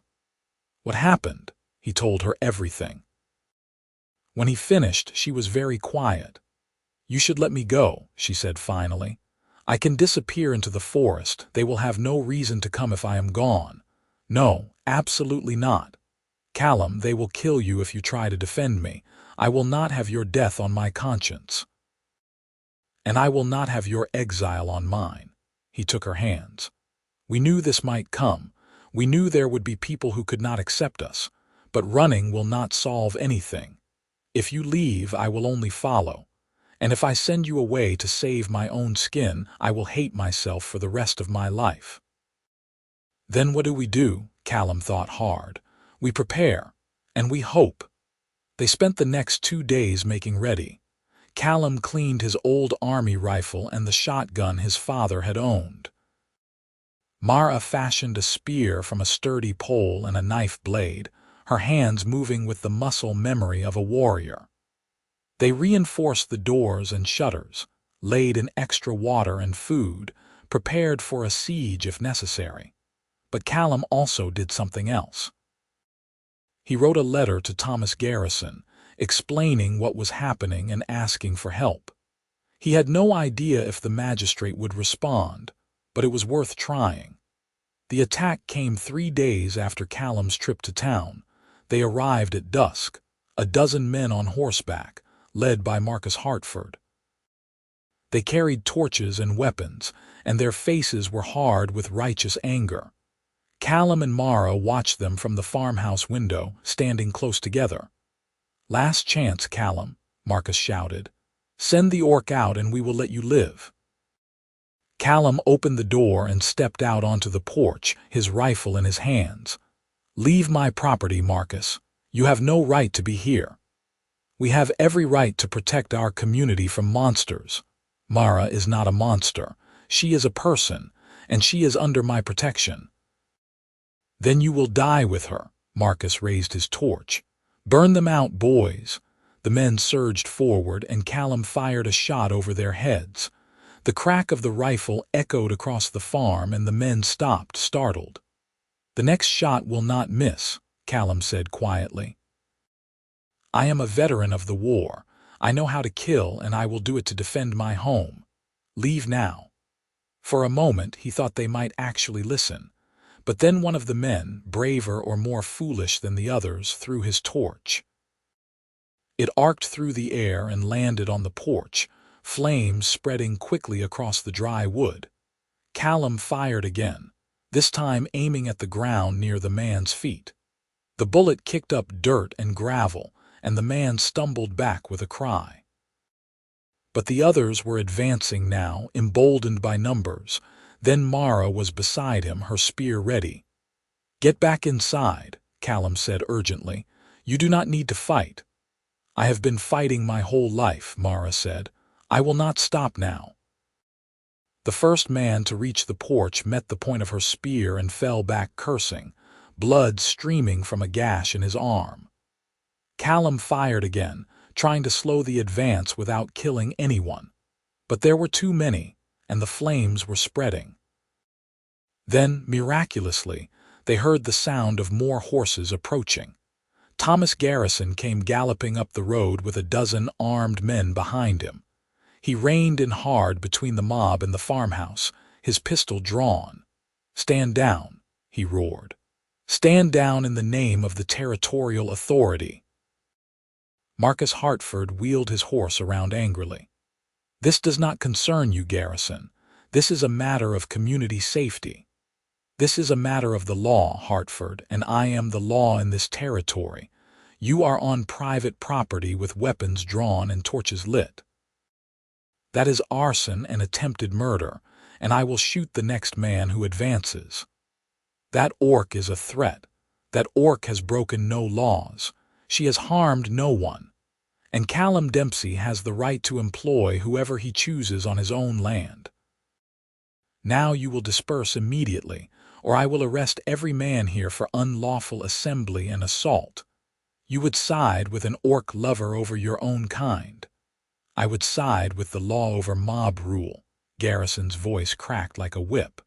Speaker 1: "What happened?" He told her everything. When he finished, she was very quiet. "You should let me go," she said finally. "I can disappear into the forest. They will have no reason to come if I am gone." "No, absolutely not. Callum, they will kill you if you try to defend me. I will not have your death on my conscience. And I will not have your exile on mine." He took her hands. "We knew this might come. We knew there would be people who could not accept us. But running will not solve anything. If you leave, I will only follow. And if I send you away to save my own skin, I will hate myself for the rest of my life." "Then what do we do?" Callum thought hard. "We prepare, and we hope." They spent the next 2 days making ready. Callum cleaned his old army rifle and the shotgun his father had owned. Mara fashioned a spear from a sturdy pole and a knife blade, her hands moving with the muscle memory of a warrior. They reinforced the doors and shutters, laid in extra water and food, prepared for a siege if necessary. But Callum also did something else. He wrote a letter to Thomas Garrison, explaining what was happening and asking for help. He had no idea if the magistrate would respond, but it was worth trying. The attack came 3 days after Callum's trip to town. They arrived at dusk, a dozen men on horseback, led by Marcus Hartford. They carried torches and weapons, and their faces were hard with righteous anger. Callum and Mara watched them from the farmhouse window, standing close together. "Last chance, Callum," Marcus shouted. "Send the orc out and we will let you live." Callum opened the door and stepped out onto the porch, his rifle in his hands. "Leave my property, Marcus. You have no right to be here. We have every right to protect our community from monsters. Mara is not a monster. She is a person, and she is under my protection." "Then you will die with her." Marcus raised his torch. "Burn them out, boys." The men surged forward, and Callum fired a shot over their heads. The crack of the rifle echoed across the farm, and the men stopped, startled. "The next shot will not miss," Callum said quietly. "I am a veteran of the war. I know how to kill, and I will do it to defend my home. Leave now." For a moment he thought they might actually listen, but then one of the men, braver or more foolish than the others, threw his torch. It arced through the air and landed on the porch, flames spreading quickly across the dry wood. Callum fired again, this time aiming at the ground near the man's feet. The bullet kicked up dirt and gravel, and the man stumbled back with a cry. But the others were advancing now, emboldened by numbers. Then Mara was beside him, her spear ready. "Get back inside," Callum said urgently. "You do not need to fight." "I have been fighting my whole life," Mara said. "I will not stop now." The first man to reach the porch met the point of her spear and fell back cursing, blood streaming from a gash in his arm. Callum fired again, trying to slow the advance without killing anyone. But there were too many, and the flames were spreading. Then, miraculously, they heard the sound of more horses approaching. Thomas Garrison came galloping up the road with a dozen armed men behind him. He reined in hard between the mob and the farmhouse, his pistol drawn. "Stand down," he roared. "Stand down in the name of the territorial authority." Marcus Hartford wheeled his horse around angrily. "This does not concern you, Garrison. This is a matter of community safety. This is a matter of the law, Hartford, and I am the law in this territory. You are on private property with weapons drawn and torches lit. That is arson and attempted murder, and I will shoot the next man who advances. That orc is a threat. That orc has broken no laws. She has harmed no one. And Callum Dempsey has the right to employ whoever he chooses on his own land. Now you will disperse immediately, or I will arrest every man here for unlawful assembly and assault. You would side with an orc lover over your own kind. I would side with the law over mob rule." Garrison's voice cracked like a whip.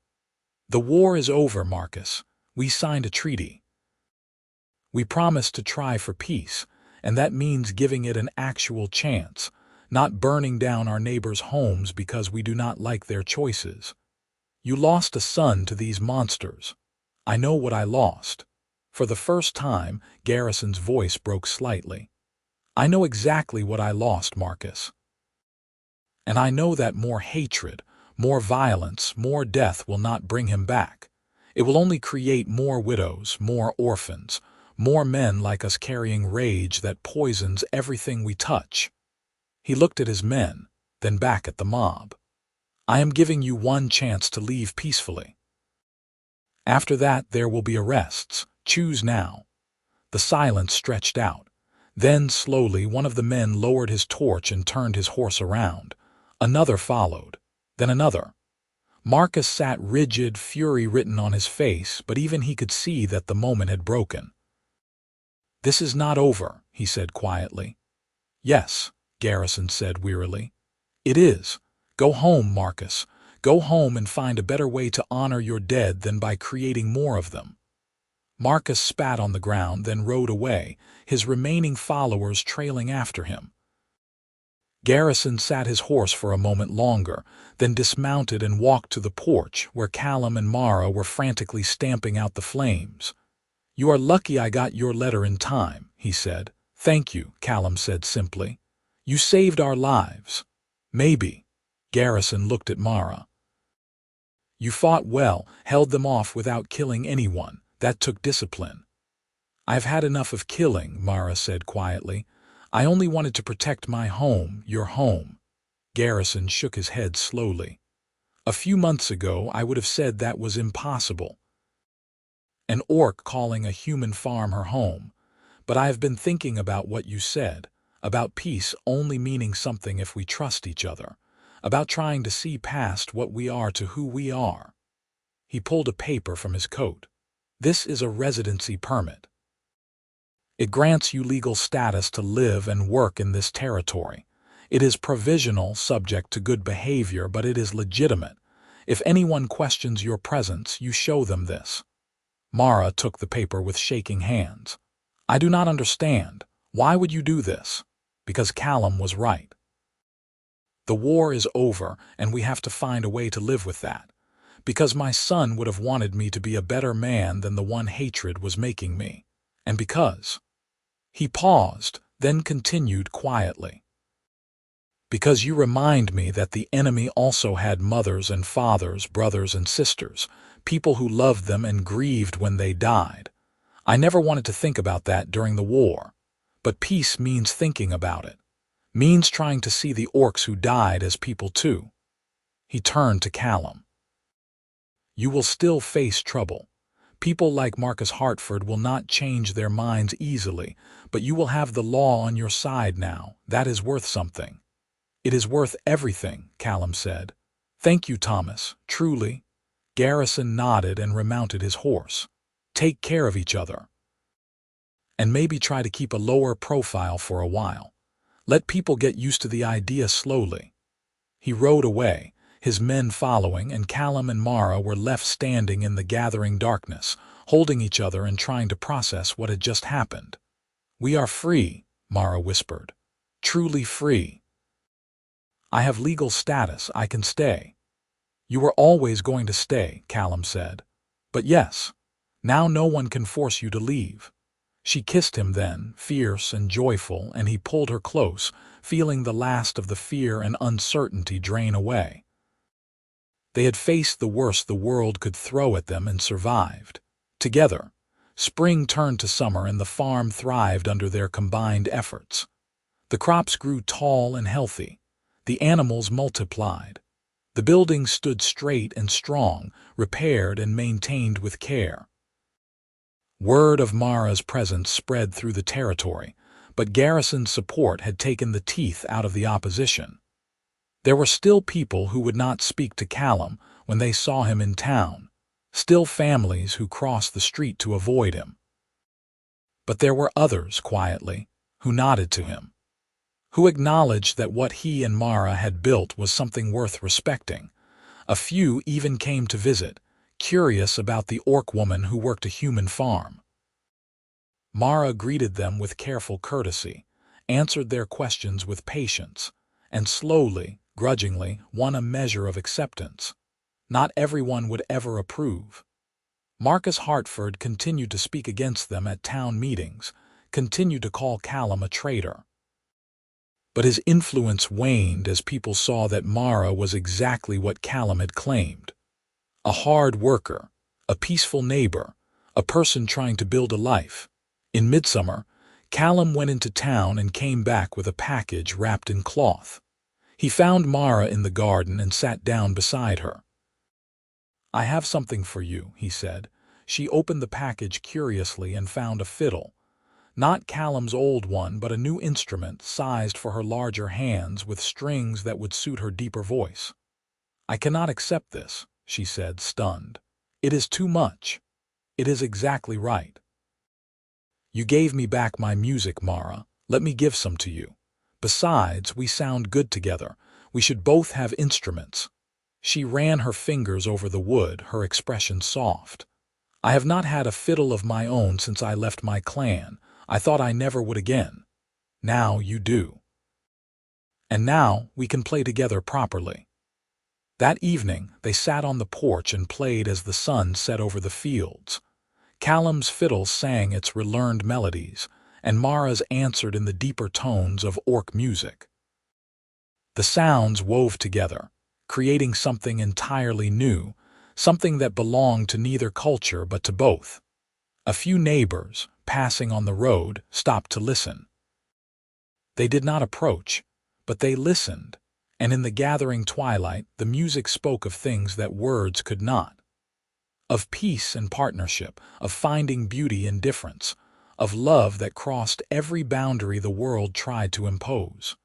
Speaker 1: "The war is over, Marcus. We signed a treaty. We promised to try for peace, and that means giving it an actual chance, not burning down our neighbors' homes because we do not like their choices. You lost a son to these monsters. I know what I lost." For the first time, Garrison's voice broke slightly. "I know exactly what I lost, Marcus. And I know that more hatred, more violence, more death will not bring him back. It will only create more widows, more orphans, more men like us carrying rage that poisons everything we touch." He looked at his men, then back at the mob. "I am giving you one chance to leave peacefully. After that there will be arrests. Choose now." The silence stretched out. Then, slowly, one of the men lowered his torch and turned his horse around. Another followed, then another. Marcus sat rigid, fury written on his face, but even he could see that the moment had broken. "This is not over," he said quietly. "Yes," Garrison said wearily. "It is. Go home, Marcus. Go home and find a better way to honor your dead than by creating more of them." Marcus spat on the ground, then rode away, his remaining followers trailing after him. Garrison sat his horse for a moment longer, then dismounted and walked to the porch where Callum and Mara were frantically stamping out the flames. "You are lucky I got your letter in time," he said. "Thank you," Callum said simply. "You saved our lives." "Maybe." Garrison looked at Mara. "You fought well, held them off without killing anyone. That took discipline." "I've had enough of killing," Mara said quietly. "I only wanted to protect my home, your home." Garrison shook his head slowly. "A few months ago I would have said that was impossible. An orc calling a human farm her home. But I have been thinking about what you said, about peace only meaning something if we trust each other, about trying to see past what we are to who we are." He pulled a paper from his coat. "This is a residency permit. It grants you legal status to live and work in this territory. It is provisional, subject to good behavior, but it is legitimate. If anyone questions your presence, you show them this." Mara took the paper with shaking hands. "I do not understand. Why would you do this?" Because Callum was right. "The war is over, and we have to find a way to live with that. Because my son would have wanted me to be a better man than the one hatred was making me. And because—" He paused, then continued quietly. "Because you remind me that the enemy also had mothers and fathers, brothers and sisters, people who loved them and grieved when they died. I never wanted to think about that during the war. But peace means thinking about it. Means trying to see the orcs who died as people too." He turned to Callum. "You will still face trouble. People like Marcus Hartford will not change their minds easily, but you will have the law on your side now. That is worth something." "It is worth everything," Callum said. "Thank you, Thomas, truly." Garrison nodded and remounted his horse. "Take care of each other. And maybe try to keep a lower profile for a while. Let people get used to the idea slowly." He rode away, his men following, and Callum and Mara were left standing in the gathering darkness, holding each other and trying to process what had just happened. "We are free," Mara whispered. "Truly free. I have legal status, I can stay." "You were always going to stay," Callum said. "But yes, now no one can force you to leave." She kissed him then, fierce and joyful, and he pulled her close, feeling the last of the fear and uncertainty drain away. They had faced the worst the world could throw at them and survived. Together, spring turned to summer and the farm thrived under their combined efforts. The crops grew tall and healthy. The animals multiplied. The buildings stood straight and strong, repaired and maintained with care. Word of Mara's presence spread through the territory, but Garrison's support had taken the teeth out of the opposition. There were still people who would not speak to Callum when they saw him in town, still families who crossed the street to avoid him. But there were others, quietly, who nodded to him, who acknowledged that what he and Mara had built was something worth respecting. A few even came to visit, curious about the orc woman who worked a human farm. Mara greeted them with careful courtesy, answered their questions with patience, and slowly, grudgingly, won a measure of acceptance. Not everyone would ever approve. Marcus Hartford continued to speak against them at town meetings, continued to call Callum a traitor. But his influence waned as people saw that Mara was exactly what Callum had claimed. A hard worker, a peaceful neighbor, a person trying to build a life. In midsummer, Callum went into town and came back with a package wrapped in cloth. He found Mara in the garden and sat down beside her. "I have something for you," he said. She opened the package curiously and found a fiddle. Not Callum's old one, but a new instrument sized for her larger hands with strings that would suit her deeper voice. "I cannot accept this," she said, stunned. "It is too much. It is exactly right. You gave me back my music, Mara. Let me give some to you. Besides, we sound good together. We should both have instruments." She ran her fingers over the wood, her expression soft. "I have not had a fiddle of my own since I left my clan. I thought I never would again. Now you do." And now we can play together properly." That evening, they sat on the porch and played as the sun set over the fields. Callum's fiddle sang its relearned melodies, and Mara's answered in the deeper tones of orc music. The sounds wove together, creating something entirely new, something that belonged to neither culture but to both. A few neighbors, passing on the road, stopped to listen. They did not approach, but they listened, and in the gathering twilight the music spoke of things that words could not. Of peace and partnership, of finding beauty in difference, of love that crossed every boundary the world tried to impose.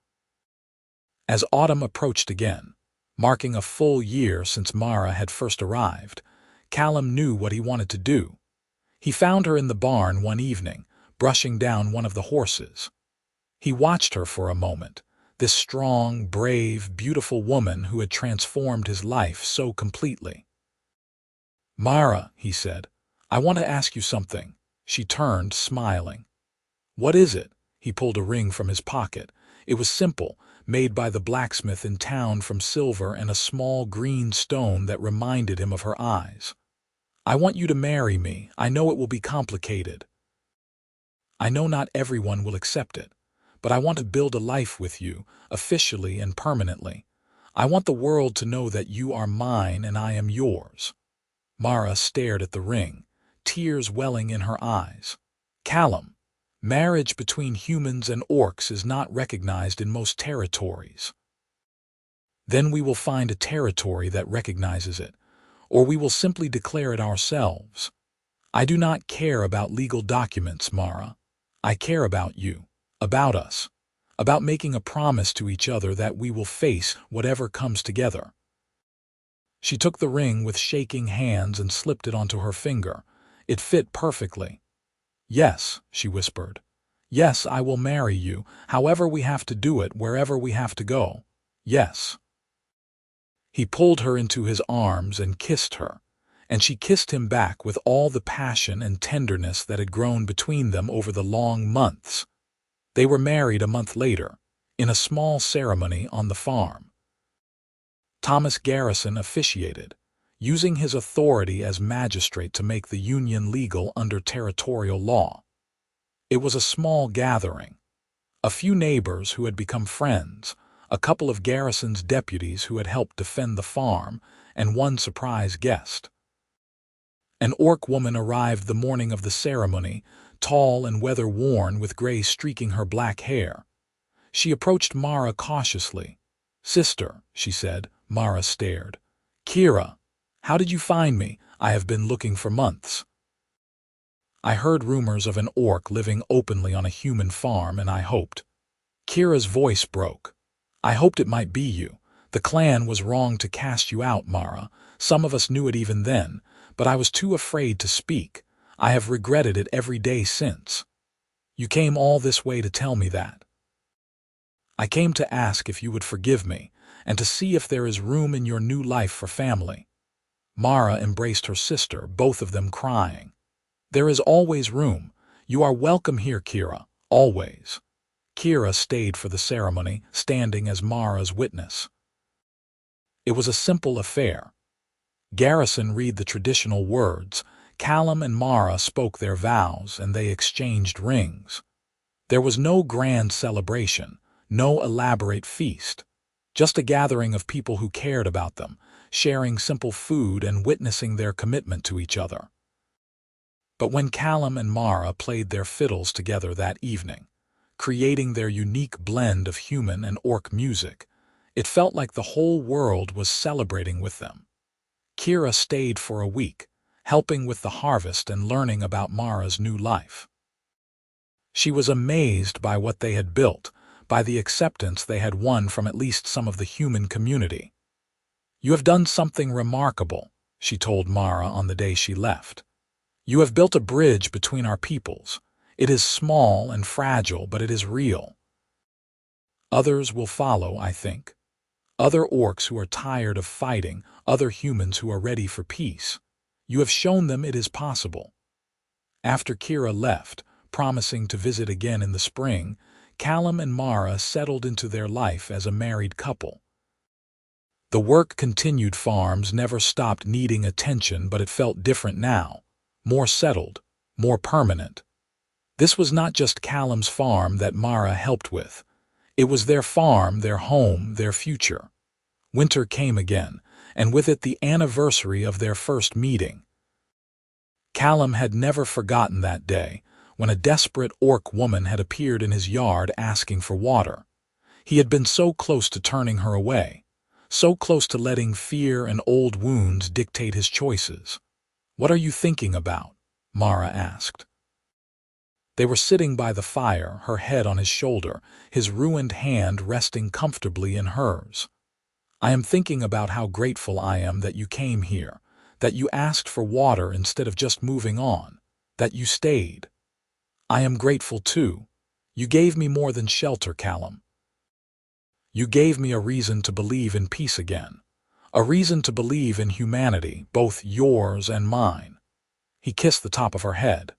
Speaker 1: As autumn approached again, marking a full year since Mara had first arrived, Callum knew what he wanted to do. He found her in the barn one evening, brushing down one of the horses. He watched her for a moment, this strong, brave, beautiful woman who had transformed his life so completely. "Mara," he said, "I want to ask you something." She turned, smiling. "What is it?" He pulled a ring from his pocket. It was simple, made by the blacksmith in town from silver and a small green stone that reminded him of her eyes. "I want you to marry me. I know it will be complicated. I know not everyone will accept it, but I want to build a life with you, officially and permanently. I want the world to know that you are mine and I am yours." Mara stared at the ring, tears welling in her eyes. "Callum, marriage between humans and orcs is not recognized in most territories. Then we will find a territory that recognizes it, or we will simply declare it ourselves. I do not care about legal documents, Mara. I care about you, about us, about making a promise to each other that we will face whatever comes together." She took the ring with shaking hands and slipped it onto her finger. It fit perfectly. "Yes," she whispered. "Yes, I will marry you, however we have to do it, wherever we have to go. Yes." He pulled her into his arms and kissed her, and she kissed him back with all the passion and tenderness that had grown between them over the long months. They were married a month later, in a small ceremony on the farm. Thomas Garrison officiated, using his authority as magistrate to make the union legal under territorial law. It was a small gathering. A few neighbors who had become friends, a couple of Garrison's deputies who had helped defend the farm, and one surprise guest. An orc woman arrived the morning of the ceremony, tall and weather-worn with gray streaking her black hair. She approached Mara cautiously. "Sister," she said. Mara stared. "Kira, how did you find me? I have been looking for months. I heard rumors of an orc living openly on a human farm, and I hoped." Kira's voice broke. "I hoped it might be you. The clan was wrong to cast you out, Mara. Some of us knew it even then, but I was too afraid to speak. I have regretted it every day since. You came all this way to tell me that. I came to ask if you would forgive me, and to see if there is room in your new life for family." Mara embraced her sister, both of them crying. "There is always room. You are welcome here, Kira, always." Kira stayed for the ceremony, standing as Mara's witness. It was a simple affair. Garrison read the traditional words, Callum and Mara spoke their vows, and they exchanged rings. There was no grand celebration, no elaborate feast, just a gathering of people who cared about them, sharing simple food and witnessing their commitment to each other. But when Callum and Mara played their fiddles together that evening, creating their unique blend of human and orc music, it felt like the whole world was celebrating with them. Kira stayed for a week, helping with the harvest and learning about Mara's new life. She was amazed by what they had built, by the acceptance they had won from at least some of the human community. "You have done something remarkable," she told Mara on the day she left. "You have built a bridge between our peoples. It is small and fragile, but it is real. Others will follow, I think. Other orcs who are tired of fighting, other humans who are ready for peace. You have shown them it is possible." After Kira left, promising to visit again in the spring, Callum and Mara settled into their life as a married couple. The work continued. Farms never stopped needing attention, but it felt different now, more settled, more permanent. This was not just Callum's farm that Mara helped with. It was their farm, their home, their future. Winter came again, and with it the anniversary of their first meeting. Callum had never forgotten that day, when a desperate orc woman had appeared in his yard asking for water. He had been so close to turning her away, so close to letting fear and old wounds dictate his choices. "What are you thinking about?" Mara asked. They were sitting by the fire, her head on his shoulder, his ruined hand resting comfortably in hers. "I am thinking about how grateful I am that you came here, that you asked for water instead of just moving on, that you stayed. I am grateful too. You gave me more than shelter, Callum. You gave me a reason to believe in peace again, a reason to believe in humanity, both yours and mine." He kissed the top of her head.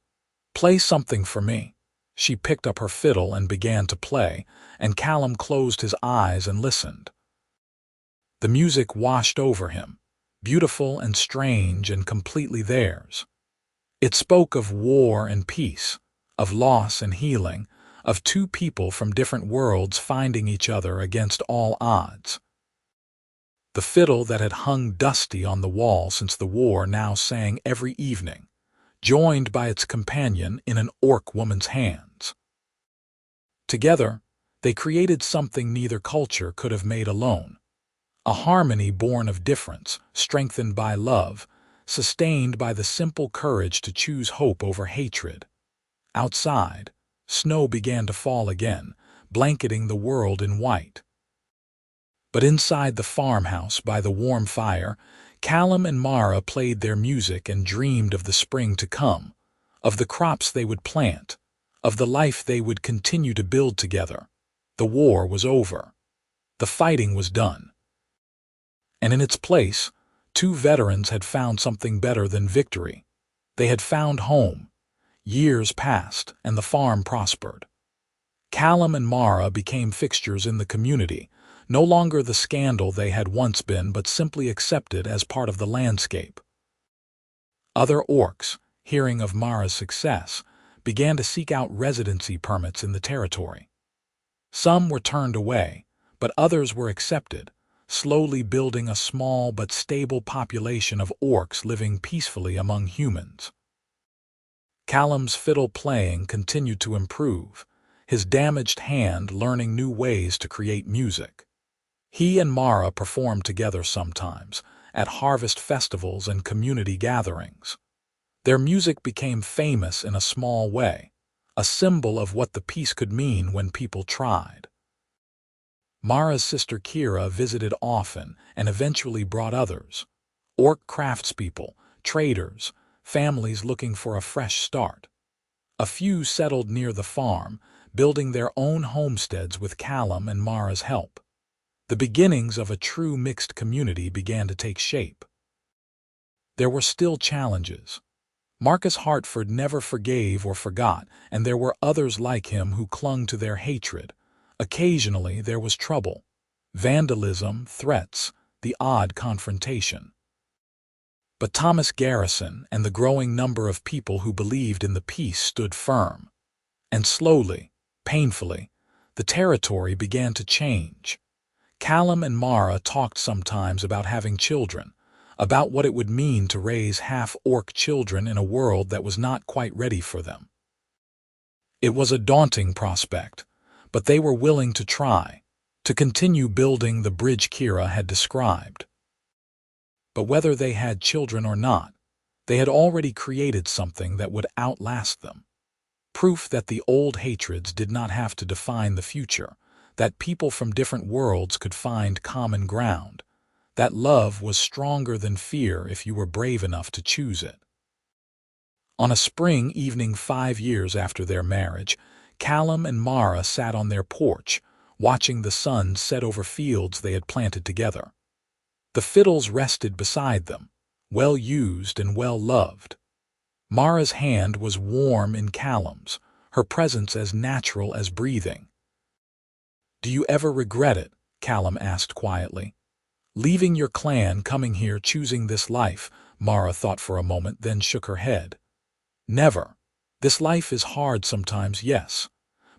Speaker 1: "Play something for me." She picked up her fiddle and began to play, and Callum closed his eyes and listened. The music washed over him, beautiful and strange and completely theirs. It spoke of war and peace, of loss and healing, of two people from different worlds finding each other against all odds. The fiddle that had hung dusty on the wall since the war now sang every evening, joined by its companion in an orc woman's hands. Together, they created something neither culture could have made alone. A harmony born of difference, strengthened by love, sustained by the simple courage to choose hope over hatred. Outside, snow began to fall again, blanketing the world in white. But inside the farmhouse by the warm fire, Callum and Mara played their music and dreamed of the spring to come, of the crops they would plant, of the life they would continue to build together. The war was over. The fighting was done. And in its place, two veterans had found something better than victory. They had found home. Years passed, and the farm prospered. Callum and Mara became fixtures in the community, no longer the scandal they had once been, but simply accepted as part of the landscape. Other orcs, hearing of Mara's success, began to seek out residency permits in the territory. Some were turned away, but others were accepted, slowly building a small but stable population of orcs living peacefully among humans. Callum's fiddle playing continued to improve, his damaged hand learning new ways to create music. He and Mara performed together sometimes, at harvest festivals and community gatherings. Their music became famous in a small way, a symbol of what the peace could mean when people tried. Mara's sister Kira visited often and eventually brought others, orc craftspeople, traders, families looking for a fresh start. A few settled near the farm, building their own homesteads with Callum and Mara's help. The beginnings of a true mixed community began to take shape. There were still challenges. Marcus Hartford never forgave or forgot, and there were others like him who clung to their hatred. Occasionally there was trouble, vandalism, threats, the odd confrontation. But Thomas Garrison and the growing number of people who believed in the peace stood firm. And slowly, painfully, the territory began to change. Callum and Mara talked sometimes about having children, about what it would mean to raise half-orc children in a world that was not quite ready for them. It was a daunting prospect, but they were willing to try, to continue building the bridge Kira had described. But whether they had children or not, they had already created something that would outlast them. Proof that the old hatreds did not have to define the future, that people from different worlds could find common ground, that love was stronger than fear if you were brave enough to choose it. On a spring evening 5 years after their marriage, Callum and Mara sat on their porch, watching the sun set over fields they had planted together. The fiddles rested beside them, well used and well loved. Mara's hand was warm in Callum's, her presence as natural as breathing. Do you ever regret it? Callum asked quietly. Leaving your clan, coming here, choosing this life? Mara thought for a moment, then shook her head. Never. This life is hard sometimes, yes.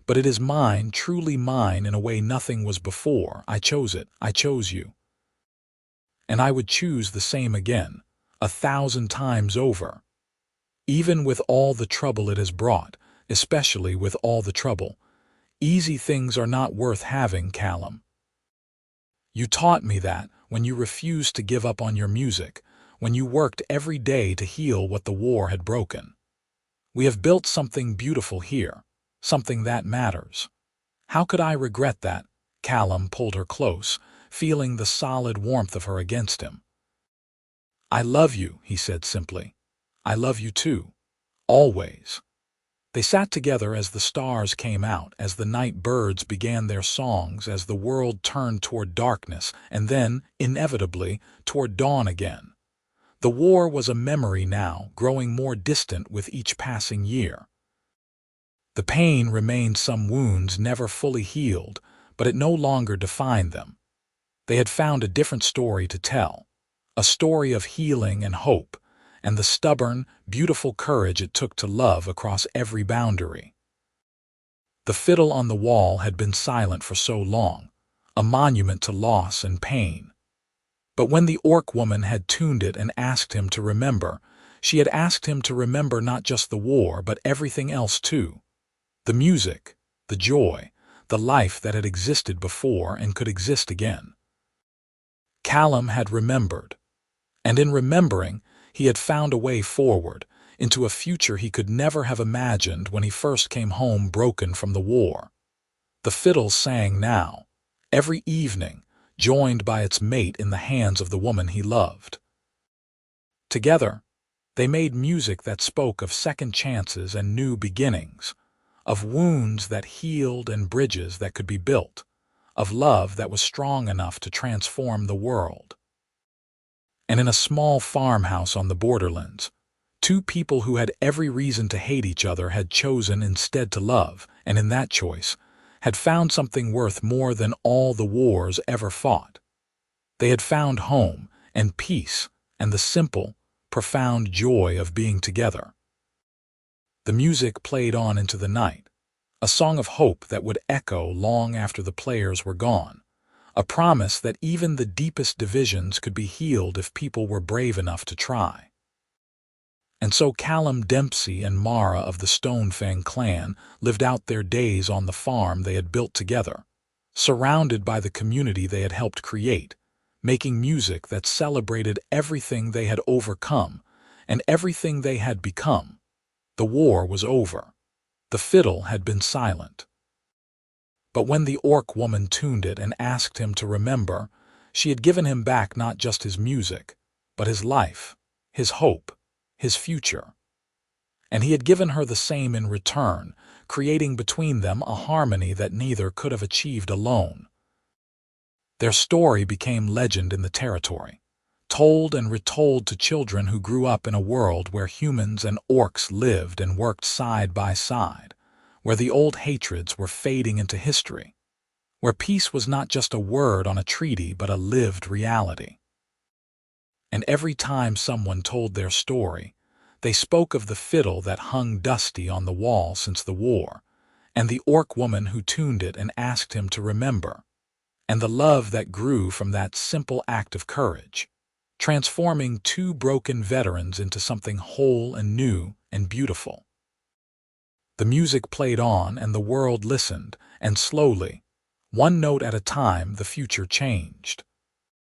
Speaker 1: But it is mine, truly mine, in a way nothing was before. I chose it. I chose you. And I would choose the same again, 1,000 times over. Even with all the trouble it has brought, especially with all the trouble. Easy things are not worth having, Callum. You taught me that when you refused to give up on your music, when you worked every day to heal what the war had broken. We have built something beautiful here, something that matters. How could I regret that? Callum pulled her close, feeling the solid warmth of her against him. I love you, he said simply. I love you too. Always. They sat together as the stars came out, as the night birds began their songs, as the world turned toward darkness, and then, inevitably, toward dawn again. The war was a memory now, growing more distant with each passing year. The pain remained, some wounds never fully healed, but it no longer defined them. They had found a different story to tell, a story of healing and hope, and the stubborn, beautiful courage it took to love across every boundary. The fiddle on the wall had been silent for so long, a monument to loss and pain. But when the orc woman had tuned it and asked him to remember, she had asked him to remember not just the war, but everything else too. The music, the joy, the life that had existed before and could exist again. Callum had remembered, and in remembering, he had found a way forward, into a future he could never have imagined when he first came home broken from the war. The fiddle sang now, every evening, joined by its mate in the hands of the woman he loved. Together, they made music that spoke of second chances and new beginnings, of wounds that healed and bridges that could be built, of love that was strong enough to transform the world. And in a small farmhouse on the borderlands, two people who had every reason to hate each other had chosen instead to love, and in that choice, had found something worth more than all the wars ever fought. They had found home and peace and the simple, profound joy of being together. The music played on into the night, a song of hope that would echo long after the players were gone, a promise that even the deepest divisions could be healed if people were brave enough to try. And so Callum Dempsey and Mara of the Stonefang clan lived out their days on the farm they had built together, surrounded by the community they had helped create, making music that celebrated everything they had overcome and everything they had become. The war was over. The fiddle had been silent. But when the orc woman tuned it and asked him to remember, she had given him back not just his music, but his life, his hope, his future. And he had given her the same in return, creating between them a harmony that neither could have achieved alone. Their story became legend in the territory, told and retold to children who grew up in a world where humans and orcs lived and worked side by side, where the old hatreds were fading into history, where peace was not just a word on a treaty but a lived reality. And every time someone told their story, they spoke of the fiddle that hung dusty on the wall since the war, and the orc woman who tuned it and asked him to remember, and the love that grew from that simple act of courage, transforming two broken veterans into something whole and new and beautiful. The music played on and the world listened, and slowly, one note at a time, the future changed.